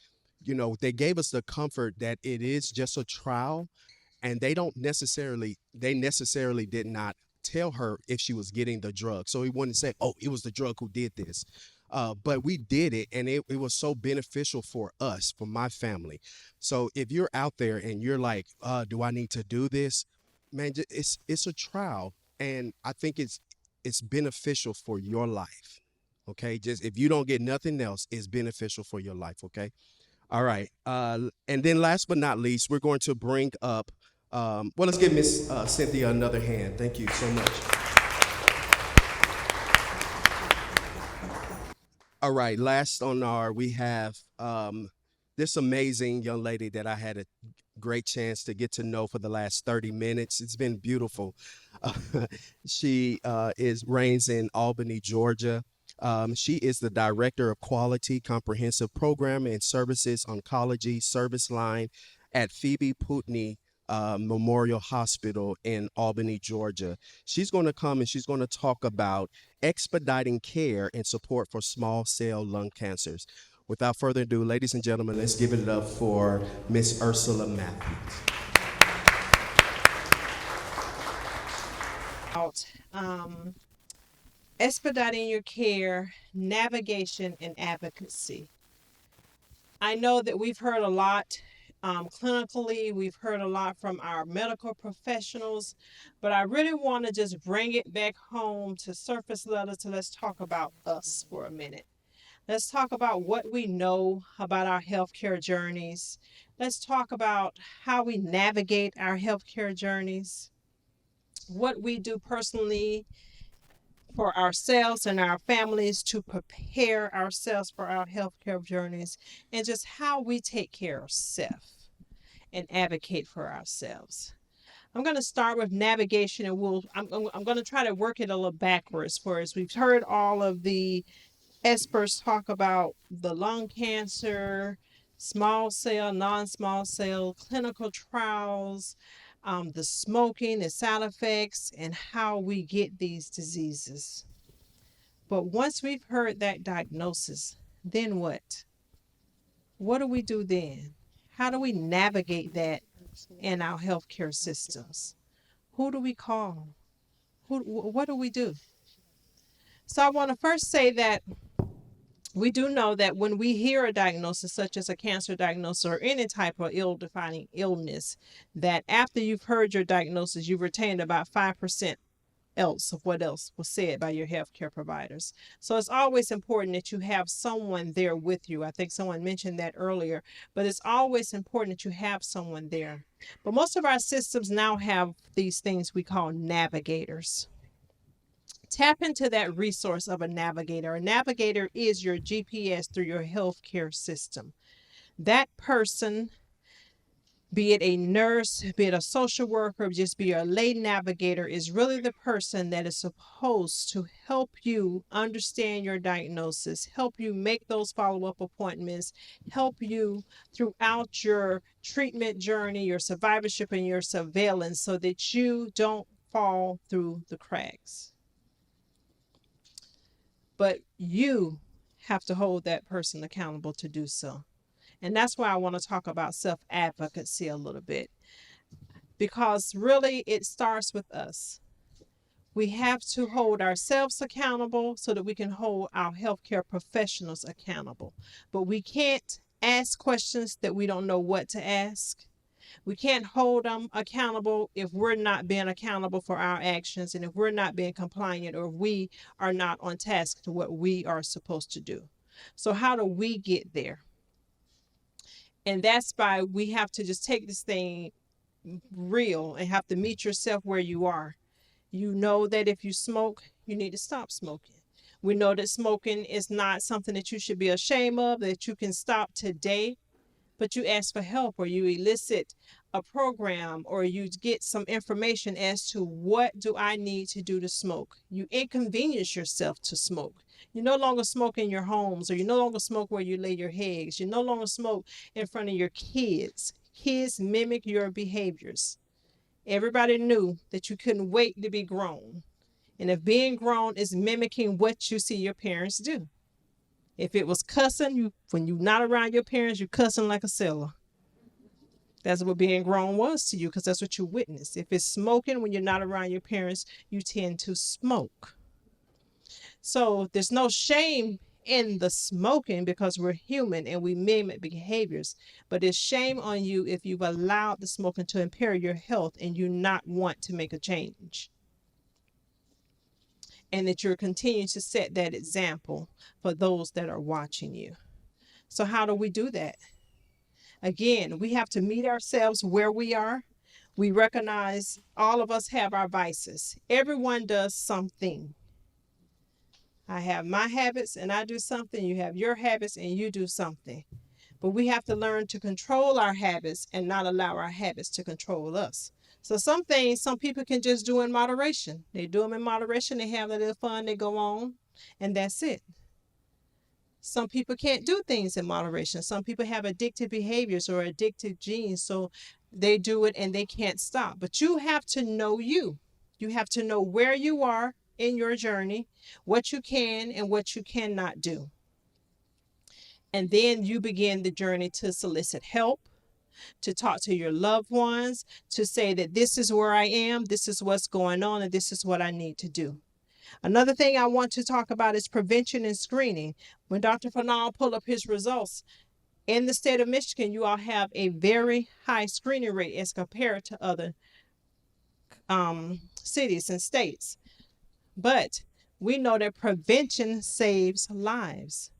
they gave us the comfort that it is just a trial, and they necessarily did not tell her if she was getting the drug. So he wouldn't say, oh, it was the drug who did this. But we did it, and it was so beneficial for us, for my family. So if you're out there and you're like, do I need to do this? Man, it's a trial, and I think it's beneficial for your life. Okay, just if you don't get nothing else, it's beneficial for your life. Okay. All right. And then last but not least, we're going to bring up, well, let's give Miss Cynthia another hand. Thank you so much. All right. Last on we have this amazing young lady that I had a great chance to get to know for the last 30 minutes. It's been beautiful. She reigns in Albany, Georgia. She is the Director of Quality Comprehensive Program and Services Oncology Service Line at Phoebe Putney Memorial Hospital in Albany, Georgia. She's going to come and she's going to talk about expediting care and support for small cell lung cancers. Without further ado, ladies and gentlemen, let's give it up for Miss Ursula Matthews. um, expediting your care, navigation, and advocacy. I know that we've heard a lot clinically, we've heard a lot from our medical professionals, but I really want to just bring it back home to surface level. So let's talk about us for a minute. Let's talk about what we know about our healthcare journeys. Let's talk about how we navigate our healthcare journeys, what we do personally for ourselves and our families to prepare ourselves for our healthcare journeys, and just how we take care of self and advocate for ourselves. I'm going to start with navigation, and I'm going to try to work it a little backwards for us. We've heard all of the experts talk about the lung cancer, small cell, non-small cell, clinical trials, the smoking, the side effects, and how we get these diseases. But once we've heard that diagnosis, then what? What do we do then? How do we navigate that in our healthcare systems? Who do we call? What do we do? So I want to first say that we do know that when we hear a diagnosis, such as a cancer diagnosis or any type of ill-defining illness, that after you've heard your diagnosis, you've retained about 5% else of what else was said by your healthcare providers. So it's always important that you have someone there with you. I think someone mentioned that earlier, but it's always important that you have someone there. But most of our systems now have these things we call navigators. Tap into that resource of a navigator. A navigator is your GPS through your healthcare system. That person, be it a nurse, be it a social worker, just be a lay navigator, is really the person that is supposed to help you understand your diagnosis, help you make those follow-up appointments, help you throughout your treatment journey, your survivorship, and your surveillance so that you don't fall through the cracks. But you have to hold that person accountable to do so. And that's why I want to talk about self-advocacy a little bit, because really it starts with us. We have to hold ourselves accountable so that we can hold our healthcare professionals accountable. But we can't ask questions that we don't know what to ask. We can't hold them accountable if we're not being accountable for our actions, and if we're not being compliant, or we are not on task to what we are supposed to do. So how do we get there? And that's why we have to just take this thing real and have to meet yourself where you are. You know that if you smoke, you need to stop smoking. We know that smoking is not something that you should be ashamed of, that you can stop today, but you ask for help, or you elicit a program, or you get some information as to what do I need to do to smoke. You inconvenience yourself to smoke. You no longer smoke in your homes, or you no longer smoke where you lay your eggs. You no longer smoke in front of your kids. Kids mimic your behaviors. Everybody knew that you couldn't wait to be grown. And if being grown is mimicking what you see your parents do. If it was cussing, when you're not around your parents, you're cussing like a sailor. That's what being grown was to you, because that's what you witnessed. If it's smoking when you're not around your parents, you tend to smoke. So there's no shame in the smoking, because we're human and we mimic behaviors. But it's shame on you if you've allowed the smoking to impair your health and you not want to make a change. And that you're continuing to set that example for those that are watching you. So how do we do that? Again, we have to meet ourselves where we are. We recognize all of us have our vices. Everyone does something. I have my habits and I do something. You have your habits and you do something. But we have to learn to control our habits and not allow our habits to control us. So some things, some people can just do in moderation. They do them in moderation. They have a little fun. They go on, and that's it. Some people can't do things in moderation. Some people have addictive behaviors or addictive genes. So they do it and they can't stop. But you have to know you. You have to know where you are in your journey, what you can and what you cannot do. And then you begin the journey to solicit help, to talk to your loved ones, to say that this is where I am, this is what's going on, and this is what I need to do. Another thing I want to talk about is prevention and screening. When Dr. Fanal pulled up his results, in the state of Michigan, you all have a very high screening rate as compared to other cities and states. But we know that prevention saves lives.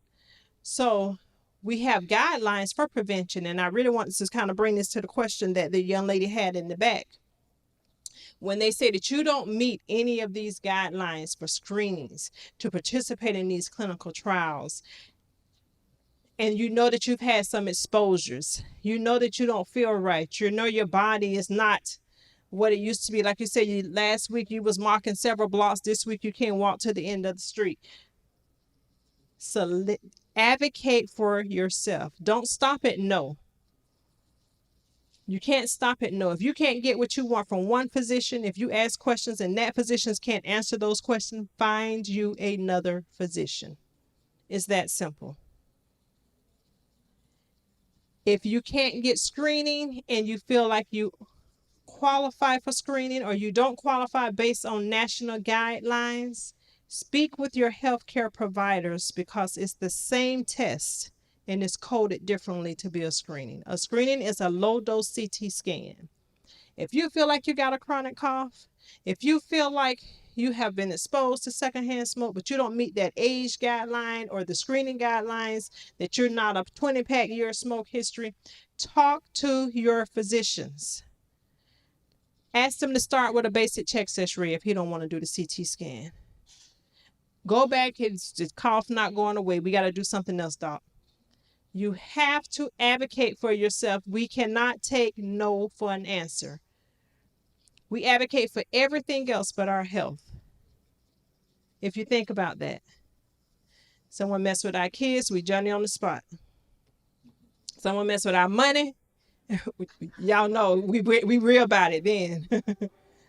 So we have guidelines for prevention. And I really want to kind of bring this to the question that the young lady had in the back. When they say that you don't meet any of these guidelines for screenings to participate in these clinical trials, and you know that you've had some exposures, you know that you don't feel right, you know your body is not what it used to be. Like you said, last week you was walking several blocks, this week you can't walk to the end of the street. So advocate for yourself. Don't stop at no. You can't stop at no. If you can't get what you want from one physician, if you ask questions and that physician can't answer those questions, find you another physician. It's that simple. If you can't get screening and you feel like you qualify for screening or you don't qualify based on national guidelines, speak with your healthcare providers, because it's the same test and it's coded differently to be a screening. A screening is a low-dose CT scan. If you feel like you got a chronic cough, if you feel like you have been exposed to secondhand smoke, but you don't meet that age guideline or the screening guidelines, that you're not a 20-pack year smoke history, talk to your physicians. Ask them to start with a basic chest X-ray if you don't want to do the CT scan. Go back, his cough not going away. We got to do something else, doc. You have to advocate for yourself. We cannot take no for an answer. We advocate for everything else but our health. If you think about that. Someone mess with our kids, we Johnny on the spot. Someone mess with our money, y'all know we real about it then.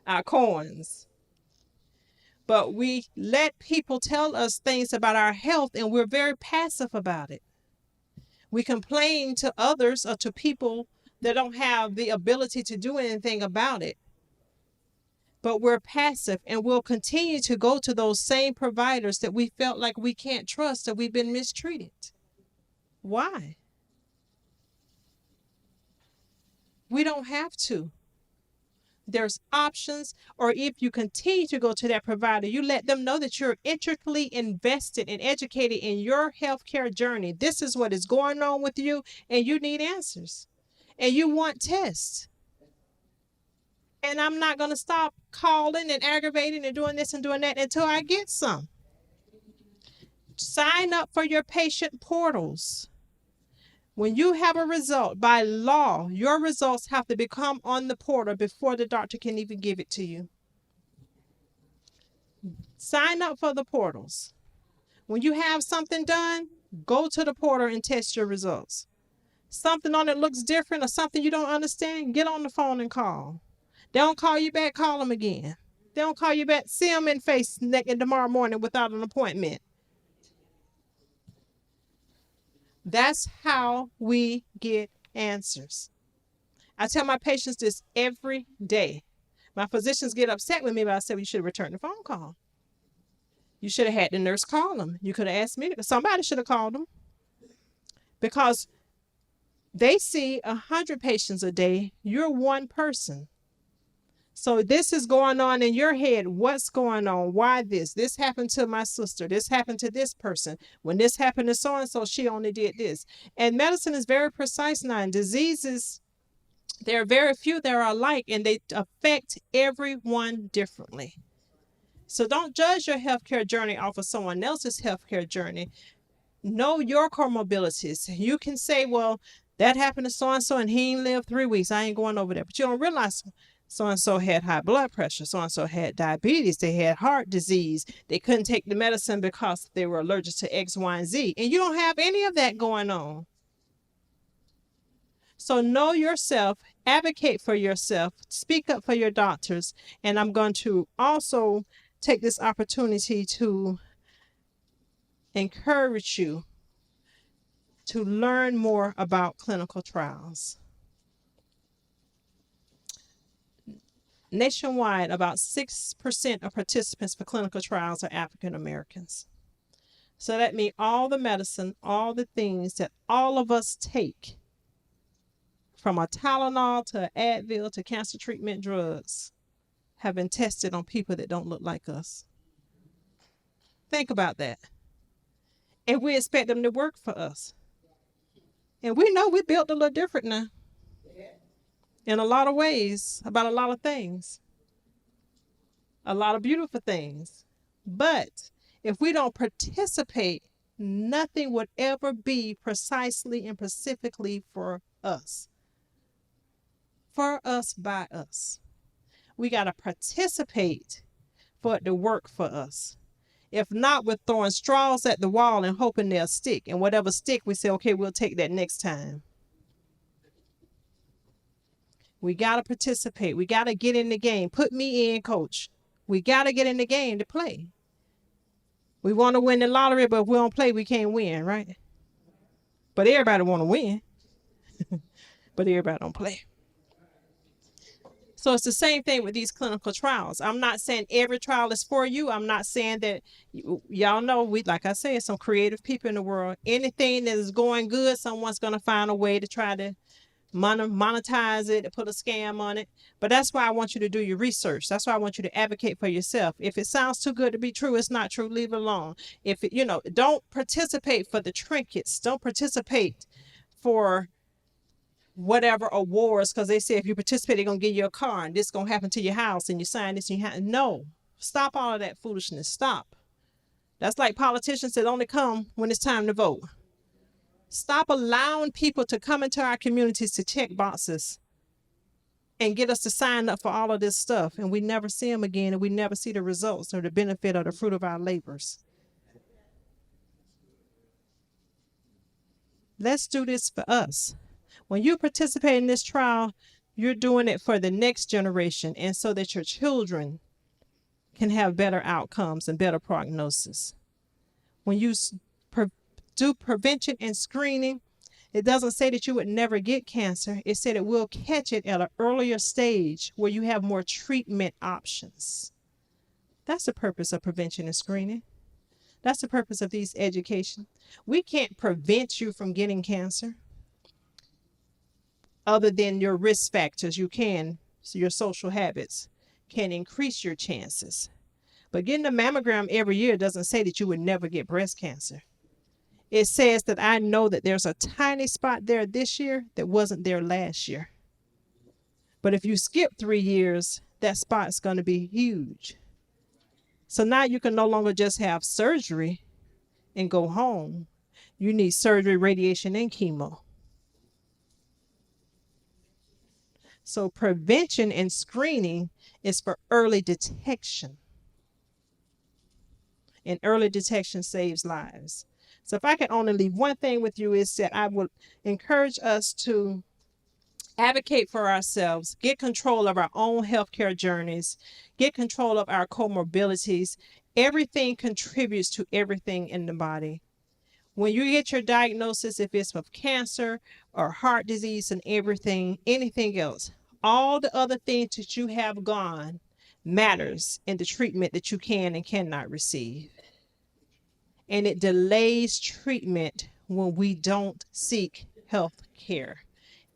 Our coins. But we let people tell us things about our health and we're very passive about it. We complain to others or to people that don't have the ability to do anything about it. But we're passive and we'll continue to go to those same providers that we felt like we can't trust, that we've been mistreated. Why? We don't have to. There's options, or if you continue to go to that provider, you let them know that you're intricately invested and educated in your healthcare journey. This is what is going on with you, and you need answers, and you want tests. And I'm not going to stop calling and aggravating and doing this and doing that until I get some. Sign up for your patient portals. When you have a result, by law, your results have to become on the portal before the doctor can even give it to you. Sign up for the portals. When you have something done, go to the portal and test your results. Something on it looks different or something you don't understand, get on the phone and call. They don't call you back, call them again. They don't call you back, see them in face tomorrow morning without an appointment. That's how we get answers. I tell my patients this every day. My physicians get upset with me, but I say, well, you should have returned the phone call. You should have had the nurse call them. You could have asked me. Somebody should have called them. Because they see 100 patients a day. You're one person. So this is going on in your head. What's going on? Why this? This happened to my sister. This happened to this person. When this happened to so-and-so, she only did this. And medicine is very precise now. And diseases, there are very few that are alike, and they affect everyone differently. So don't judge your healthcare journey off of someone else's healthcare journey. Know your comorbidities. You can say, well, that happened to so-and-so and he ain't lived 3 weeks. I ain't going over there. But you don't realize so-and-so had high blood pressure. So-and-so had diabetes. They had heart disease. They couldn't take the medicine because they were allergic to X, Y, and Z. And you don't have any of that going on. So know yourself, advocate for yourself, speak up for your doctors. And I'm going to also take this opportunity to encourage you to learn more about clinical trials. Nationwide, about 6% of participants for clinical trials are African Americans. So that means all the medicine, all the things that all of us take, from a Tylenol to Advil to cancer treatment drugs, have been tested on people that don't look like us. Think about that. And we expect them to work for us. And we know we're built a little different now. In a lot of ways, about a lot of things. A lot of beautiful things. But if we don't participate, nothing would ever be precisely and specifically for us. For us, by us. We got to participate for it to work for us. If not, we're throwing straws at the wall and hoping they'll stick. And whatever stick, we say, okay, we'll take that next time. We got to participate. We got to get in the game. Put me in, coach. We got to get in the game to play. We want to win the lottery, but if we don't play, we can't win, right? But everybody want to win. But everybody don't play. So it's the same thing with these clinical trials. I'm not saying every trial is for you. I'm not saying that, y'all know, like I said, some creative people in the world. Anything that is going good, someone's going to find a way to try to monetize it, to put a scam on it. But that's why I want you to do your research. That's why I want you to advocate for yourself. If it sounds too good to be true, it's not true. Leave it alone. If it, don't participate for the trinkets. Don't participate for whatever awards, because they say if you participate, they're going to give you a car and this is going to happen to your house and you sign this and you have. No, stop all of that foolishness. Stop. That's like politicians that only come when it's time to vote. Stop allowing people to come into our communities to check boxes and get us to sign up for all of this stuff. And we never see them again, and we never see the results or the benefit or the fruit of our labors. Let's do this for us. When you participate in this trial, you're doing it for the next generation and so that your children can have better outcomes and better prognosis. When you do prevention and screening, it doesn't say that you would never get cancer. It said it will catch it at an earlier stage where you have more treatment options. That's the purpose of prevention and screening. That's the purpose of these education. We can't prevent you from getting cancer. Other than your risk factors, so your social habits can increase your chances. But getting a mammogram every year doesn't say that you would never get breast cancer. It says that I know that there's a tiny spot there this year that wasn't there last year. But if you skip 3 years, that spot's going to be huge. So now you can no longer just have surgery and go home. You need surgery, radiation, and chemo. So prevention and screening is for early detection. And early detection saves lives. So if I can only leave one thing with you, is that I would encourage us to advocate for ourselves, get control of our own healthcare journeys, get control of our comorbidities. Everything contributes to everything in the body. When you get your diagnosis, if it's with cancer or heart disease and anything else, all the other things that you have gone matters in the treatment that you can and cannot receive. And it delays treatment when we don't seek health care.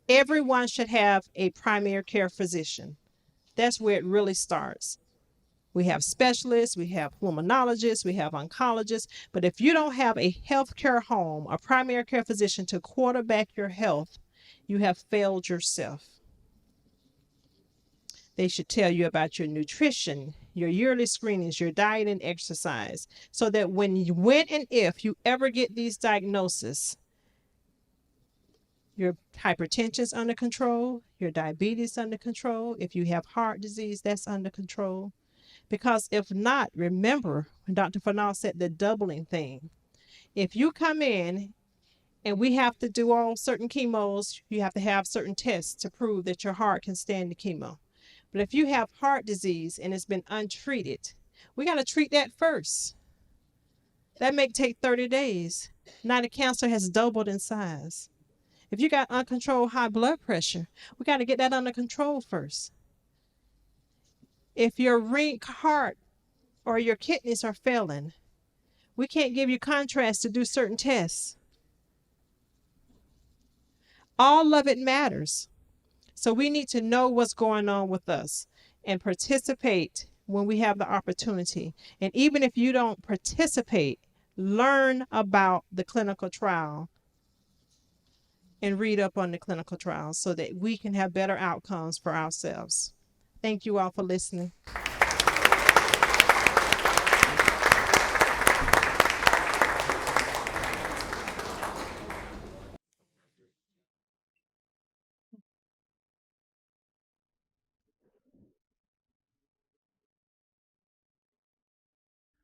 Everyone should have a primary care physician. That's where it really starts. We have specialists, we have pulmonologists, we have oncologists, but if you don't have a healthcare home, a primary care physician to quarterback your health, you have failed yourself. They should tell you about your nutrition, your yearly screenings, your diet and exercise, so that when and if you ever get these diagnoses, your hypertension's under control, your diabetes under control. If you have heart disease, that's under control. Because if not, remember, Dr. Fanal said the doubling thing. If you come in And we have to do on certain chemos, you have to have certain tests to prove that your heart can stand the chemo. But if you have heart disease and it's been untreated, we got to treat that first. That may take 30 days. Now the cancer has doubled in size. If you got uncontrolled high blood pressure, we got to get that under control first. If your heart or your kidneys are failing, we can't give you contrast to do certain tests. All of it matters. So we need to know what's going on with us and participate when we have the opportunity. And even if you don't participate, learn about the clinical trial and read up on the clinical trials so that we can have better outcomes for ourselves. Thank you all for listening.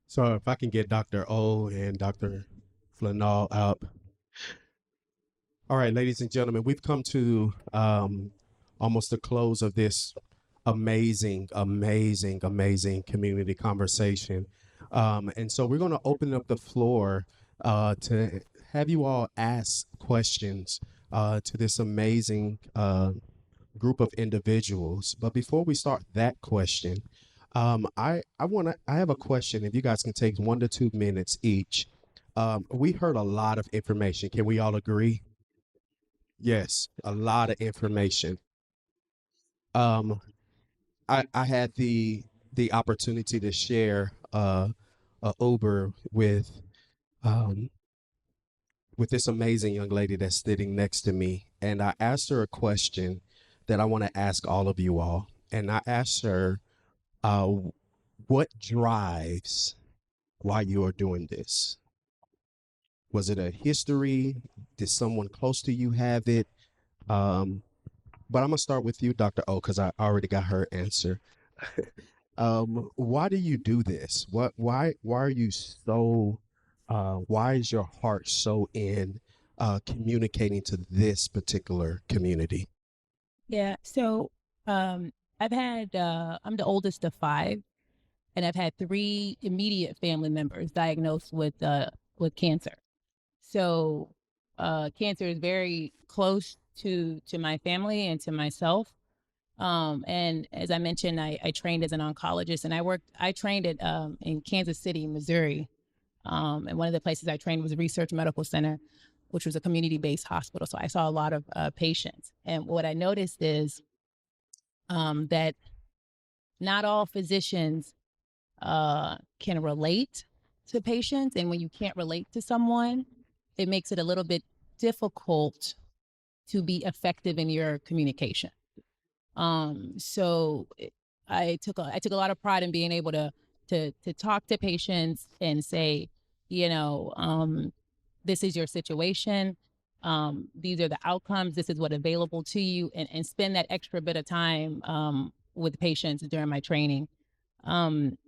So if I can get Dr. O and Dr. Flanall up. All right, ladies and gentlemen, we've come to almost the close of this amazing community conversation. And so we're going to open up the floor to have you all ask questions to this amazing group of individuals. But before we start that question, I have a question. If you guys can take 1 to 2 minutes each. We heard a lot of information. Can we all agree? Yes, a lot of information. Um, I had the opportunity to share a Uber um, with this amazing young lady that's sitting next to me, and I asked her a question that I want to ask all of you all, and I asked her, uh, "What drives why you are doing this? Was it a history? Did someone close to you have it?" Um, but I'm gonna start with you, Dr. O, because I already got her answer. Why do you do this? Why are you so why is your heart so in communicating to this particular community? Yeah. So I've had I'm the oldest of five, and I've had three immediate family members diagnosed with cancer. So cancer is very close to my family and to myself. And as I mentioned, I trained as an oncologist, and I trained at in Kansas City, Missouri. And one of the places I trained was a research medical center, which was a community-based hospital. So I saw a lot of patients. And what I noticed is that not all physicians can relate to patients. And when you can't relate to someone, it makes it a little bit difficult to be effective in your communication. So I took a lot of pride in being able to talk to patients and say, you know, this is your situation. These are the outcomes. This is what's available to you, and spend that extra bit of time with patients during my training. Um,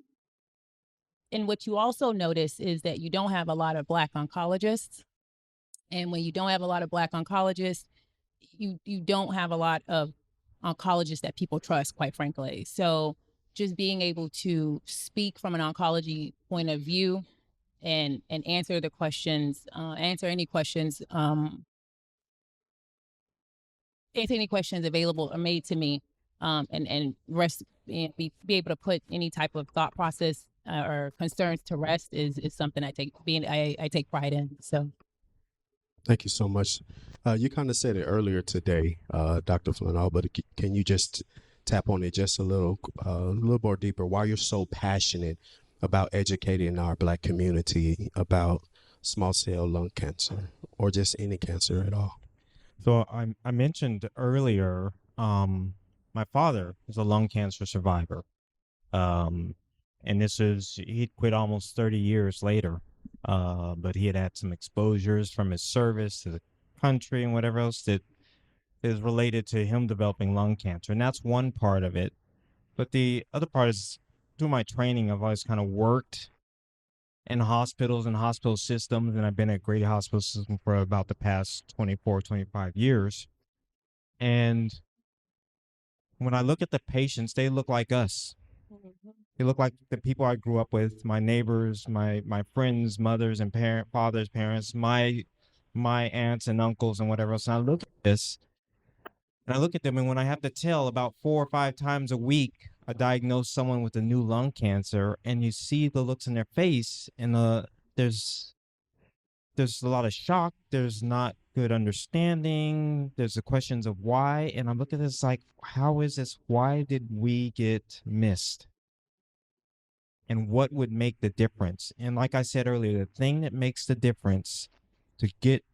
and what you also notice is that you don't have a lot of Black oncologists. And when you don't have a lot of Black oncologists, you don't have a lot of oncologists that people trust, quite frankly. So just being able to speak from an oncology point of view and answer the questions, answer any questions available or made to me, and rest and be able to put any type of thought process or concerns to rest is something I take pride in. So. Thank you so much. You kind of said it earlier today, Dr. Flanall, but can you just tap on it just a little more deeper? Why you're so passionate about educating our Black community about small cell lung cancer or just any cancer at all? So I mentioned earlier, my father is a lung cancer survivor. And he'd quit almost 30 years later. But he had some exposures from his service to the country and whatever else that is related to him developing lung cancer. And that's one part of it. But the other part is through my training, I've always kind of worked in hospitals and hospital systems, and I've been at Grady Hospital System for about the past 24, 25 years. And when I look at the patients, they look like us. They look like the people I grew up with, my neighbors, my friends, mothers and fathers, parents, my aunts and uncles and whatever else. And I look at this, and I look at them, and when I have to tell about 4 or 5 times a week, I diagnose someone with a new lung cancer, and you see the looks in their face, and there's a lot of shock. There's not good understanding. There's the questions of why. And I look at this like, how is this? Why did we get missed? And what would make the difference? And like I said earlier, the thing that makes the difference to get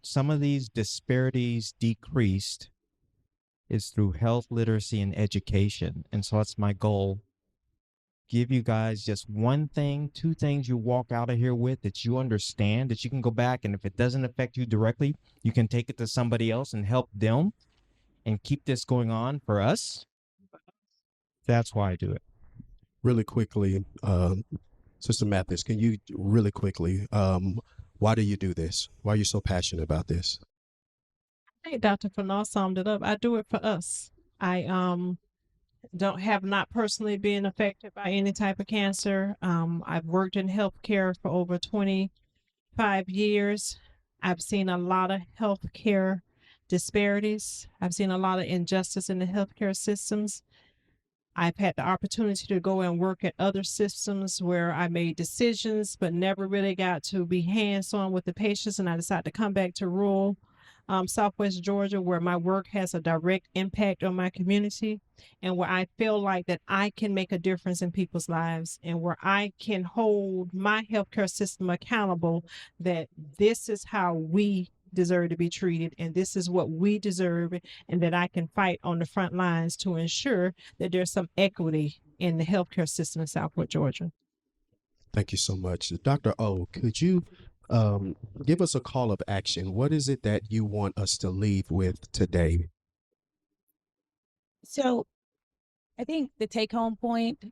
some of these disparities decreased is through health literacy and education. And so that's my goal. Give you guys just one thing, 2 things you walk out of here with that you understand, that you can go back, and if it doesn't affect you directly, you can take it to somebody else and help them and keep this going on for us. That's why I do it. Really quickly, Sister Mathis, can you really quickly, why do you do this? Why are you so passionate about this? I think Dr. Fernald summed it up. I do it for us. I don't have not personally been affected by any type of cancer. I've worked in healthcare for over 25 years. I've seen a lot of healthcare disparities. I've seen a lot of injustice in the healthcare systems. I've had the opportunity to go and work at other systems where I made decisions, but never really got to be hands-on with the patients. And I decided to come back to rural Southwest Georgia, where my work has a direct impact on my community and where I feel like that I can make a difference in people's lives and where I can hold my healthcare system accountable that this is how we deserve to be treated and this is what we deserve, and that I can fight on the front lines to ensure that there's some equity in the healthcare system in Southwest Georgia. Thank you so much. Dr. O, could you give us a call of action? What is it that you want us to leave with today? So I think the take home point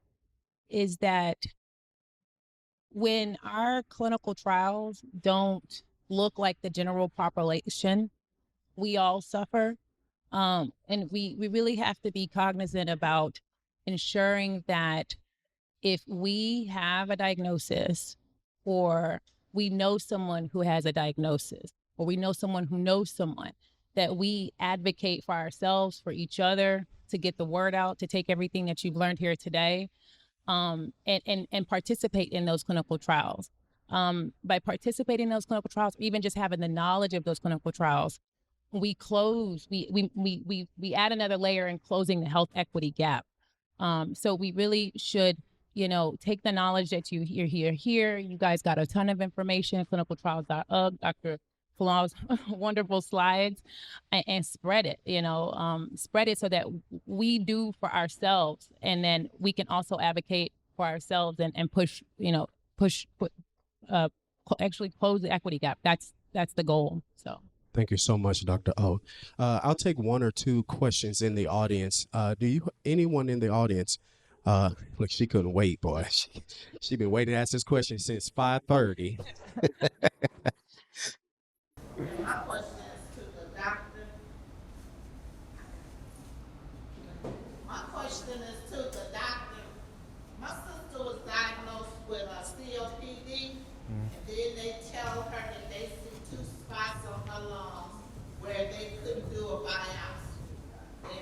is that when our clinical trials don't look like the general population, we all suffer. And we really have to be cognizant about ensuring that if we have a diagnosis or we know someone who has a diagnosis or we know someone who knows someone, that we advocate for ourselves, for each other, to get the word out, to take everything that you've learned here today, and participate in those clinical trials. By participating in those clinical trials, or even just having the knowledge of those clinical trials, we add another layer in closing the health equity gap. So we really should, take the knowledge that you hear. You guys got a ton of information, clinicaltrials.org, Dr. Fallon's wonderful slides, and spread it, spread it so that we do for ourselves, and then we can also advocate for ourselves and push, actually close the equity gap. That's the goal. So. Thank you so much, Dr. O. I'll take 1 or 2 questions in the audience. Anyone in the audience? Look, she couldn't wait, boy. She been waiting to ask this question since 5:30. My question is to the doctor. My question is to the doctor. My sister was diagnosed with a COPD, and then they tell her that they see 2 spots on her lungs where they couldn't do a biopsy.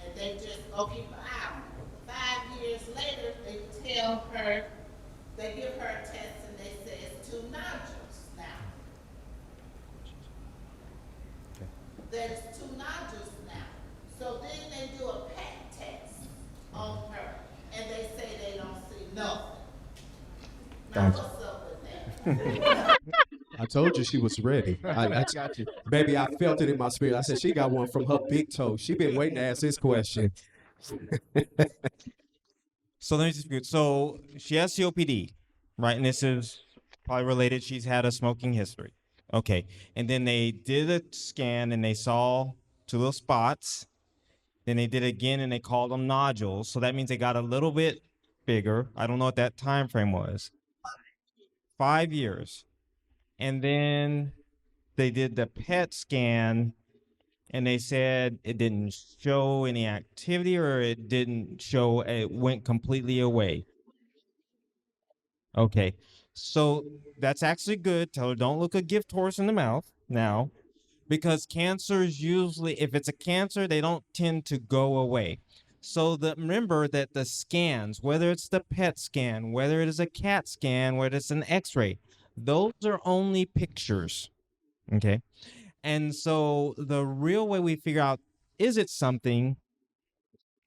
And they just go keep her out. 5 years later, they tell her, they give her a test and they say it's 2 nodules now. There's 2 nodules now. So then they do a PET test on her and they say they don't see nothing. Now what's up with that? I told you she was ready. I got you. Baby, I felt it in my spirit. I said she got one from her big toe. She been waiting to ask this question. So let me just, so she has COPD, right? And this is probably related. She's had a smoking history. Okay. And then they did a scan and they saw 2 little spots. Then they did it again and they called them nodules. So that means they got a little bit bigger. I don't know what that time frame was. 5 years. And then they did the PET scan and they said it didn't show any activity, or it didn't show, it went completely away. Okay. So that's actually good. Tell her don't look a gift horse in the mouth now, because cancers usually, if it's a cancer, they don't tend to go away. So remember that the scans, whether it's the PET scan, whether it is a CAT scan, whether it's an X-ray, those are only pictures. Okay. And so the real way we figure out, is it something,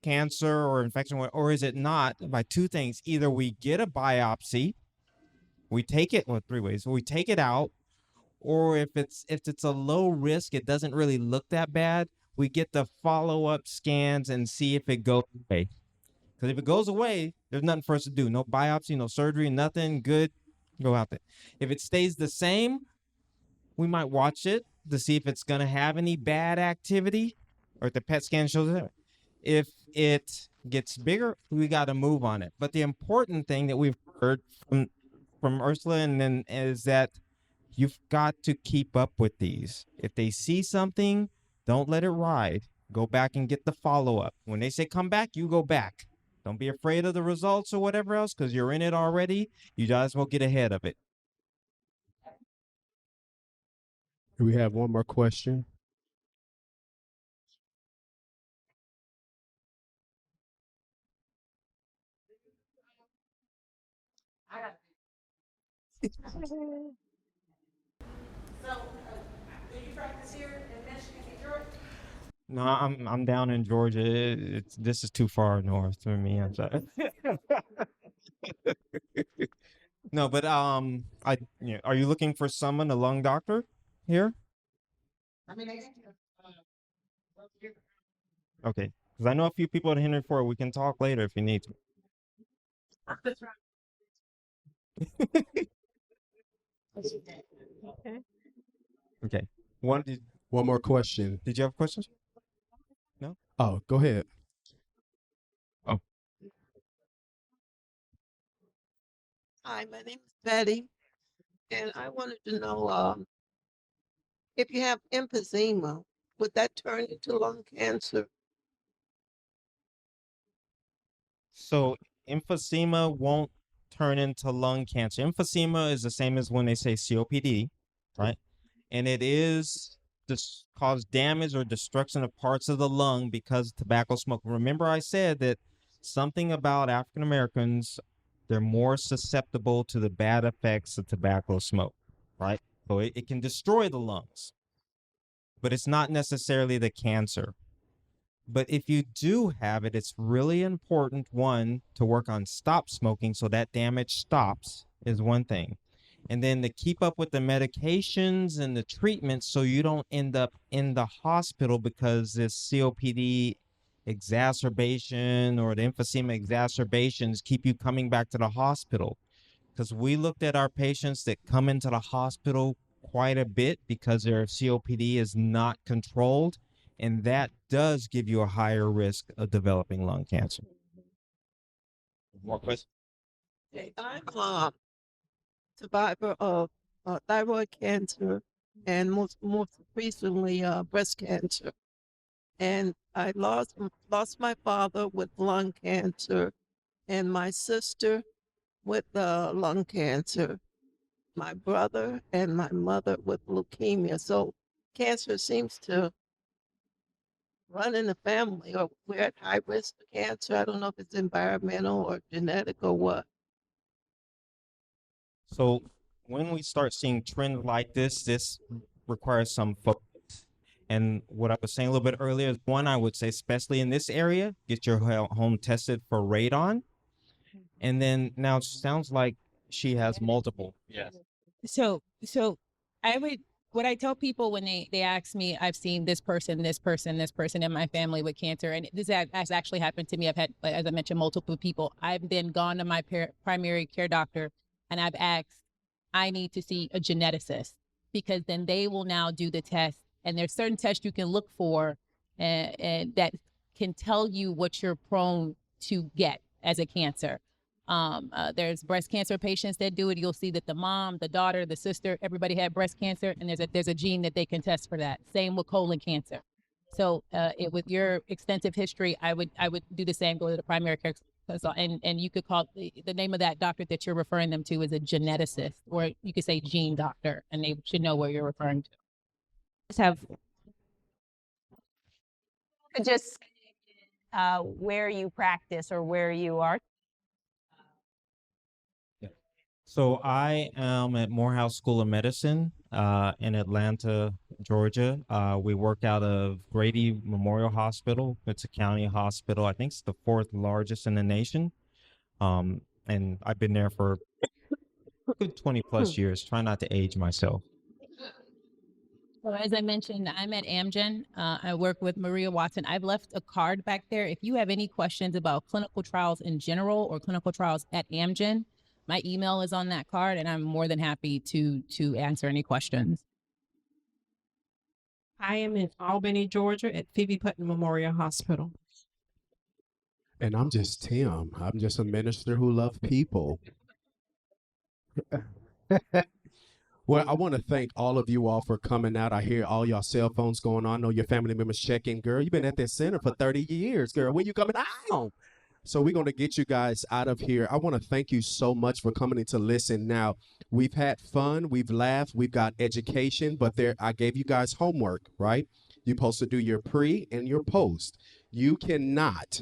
cancer or infection, or is it not, by two things. Either we get a biopsy, we take it, well, three ways. We take it out, or if it's a low risk, it doesn't really look that bad, we get the follow-up scans and see if it goes away. Because if it goes away, there's nothing for us to do. No biopsy, no surgery, nothing. Good, go out there. If it stays the same, we might watch it to see if it's going to have any bad activity, or if the PET scan shows it. If it gets bigger, we got to move on it. But the important thing that we've heard from Ursula and then is that you've got to keep up with these. If they see something, don't let it ride. Go back and get the follow-up. When they say come back, you go back. Don't be afraid of the results or whatever else, because you're in it already. You might as well get ahead of it. Do we have one more question? No, I'm down in Georgia. This is too far north for me. I'm sorry. No, but are you looking for someone, a lung doctor here? Okay, because I know a few people at Henry Ford. We can talk later if you need to. Okay. One more question. Did you have questions? No? Oh, go ahead. Oh. Hi, my name is Betty, and I wanted to know if you have emphysema, would that turn into lung cancer? So emphysema won't turn into lung cancer. Emphysema is the same as when they say COPD, right? And it is cause damage or destruction of parts of the lung because of tobacco smoke. Remember I said that something about African Americans, they're more susceptible to the bad effects of tobacco smoke, right? So it can destroy the lungs, but it's not necessarily the cancer. But if you do have it, it's really important, one, to work on stop smoking so that damage stops is one thing. And then to keep up with the medications and the treatments so you don't end up in the hospital because this COPD exacerbation or the emphysema exacerbations keep you coming back to the hospital. Because we looked at our patients that come into the hospital quite a bit because their COPD is not controlled, and that does give you a higher risk of developing lung cancer. More questions? Okay, I'm a survivor of thyroid cancer and most recently breast cancer. And I lost my father with lung cancer and my sister with lung cancer, my brother and my mother with leukemia. So cancer seems to run in the family, or we're at high risk for cancer. I don't know if it's environmental or genetic or what. So when we start seeing trends like this requires some focus. And what I was saying a little bit earlier is, one, I would say, especially in this area, get your home tested for radon. And then now it sounds like she has multiple. Yes. So what I tell people when they ask me, I've seen this person in my family with cancer, and this has actually happened to me. I've had, as I mentioned, multiple people. I've then gone to my primary care doctor and I've asked, I need to see a geneticist, because then they will now do the test. And there's certain tests you can look for and that can tell you what you're prone to get as a cancer. There's breast cancer patients that do it. You'll see that the mom, the daughter, the sister, everybody had breast cancer, and there's a gene that they can test for that. Same with colon cancer. So with your extensive history, I would do the same. Go to the primary care consultant, and you could call the name of that doctor that you're referring them to is a geneticist, or you could say gene doctor, and they should know where you're referring to. Just have Just where you practice or where you are. So I am at Morehouse School of Medicine in Atlanta, Georgia. We work out of Grady Memorial Hospital. It's a county hospital. I think it's the 4th largest in the nation. And I've been there for a good 20 plus years. Try not to age myself. So as I mentioned, I'm at Amgen. I work with Maria Watson. I've left a card back there. If you have any questions about clinical trials in general or clinical trials at Amgen, my email is on that card, and I'm more than happy to answer any questions. I am in Albany, Georgia at Phoebe Putnam Memorial Hospital. And I'm just Tim. I'm just a minister who loves people. Well, I want to thank all of you all for coming out. I hear all y'all cell phones going on. I know your family members checking. Girl, you've been at this center for 30 years, girl. When you coming out? So we're going to get you guys out of here. I want to thank you so much for coming in to listen. Now, we've had fun. We've laughed. We've got education. But I gave you guys homework, right? You're supposed to do your pre and your post. You cannot,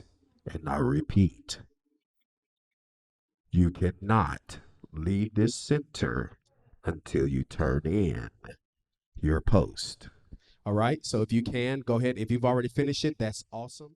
and I repeat, you cannot leave this center until you turn in your post. All right? So if you can, go ahead. If you've already finished it, that's awesome.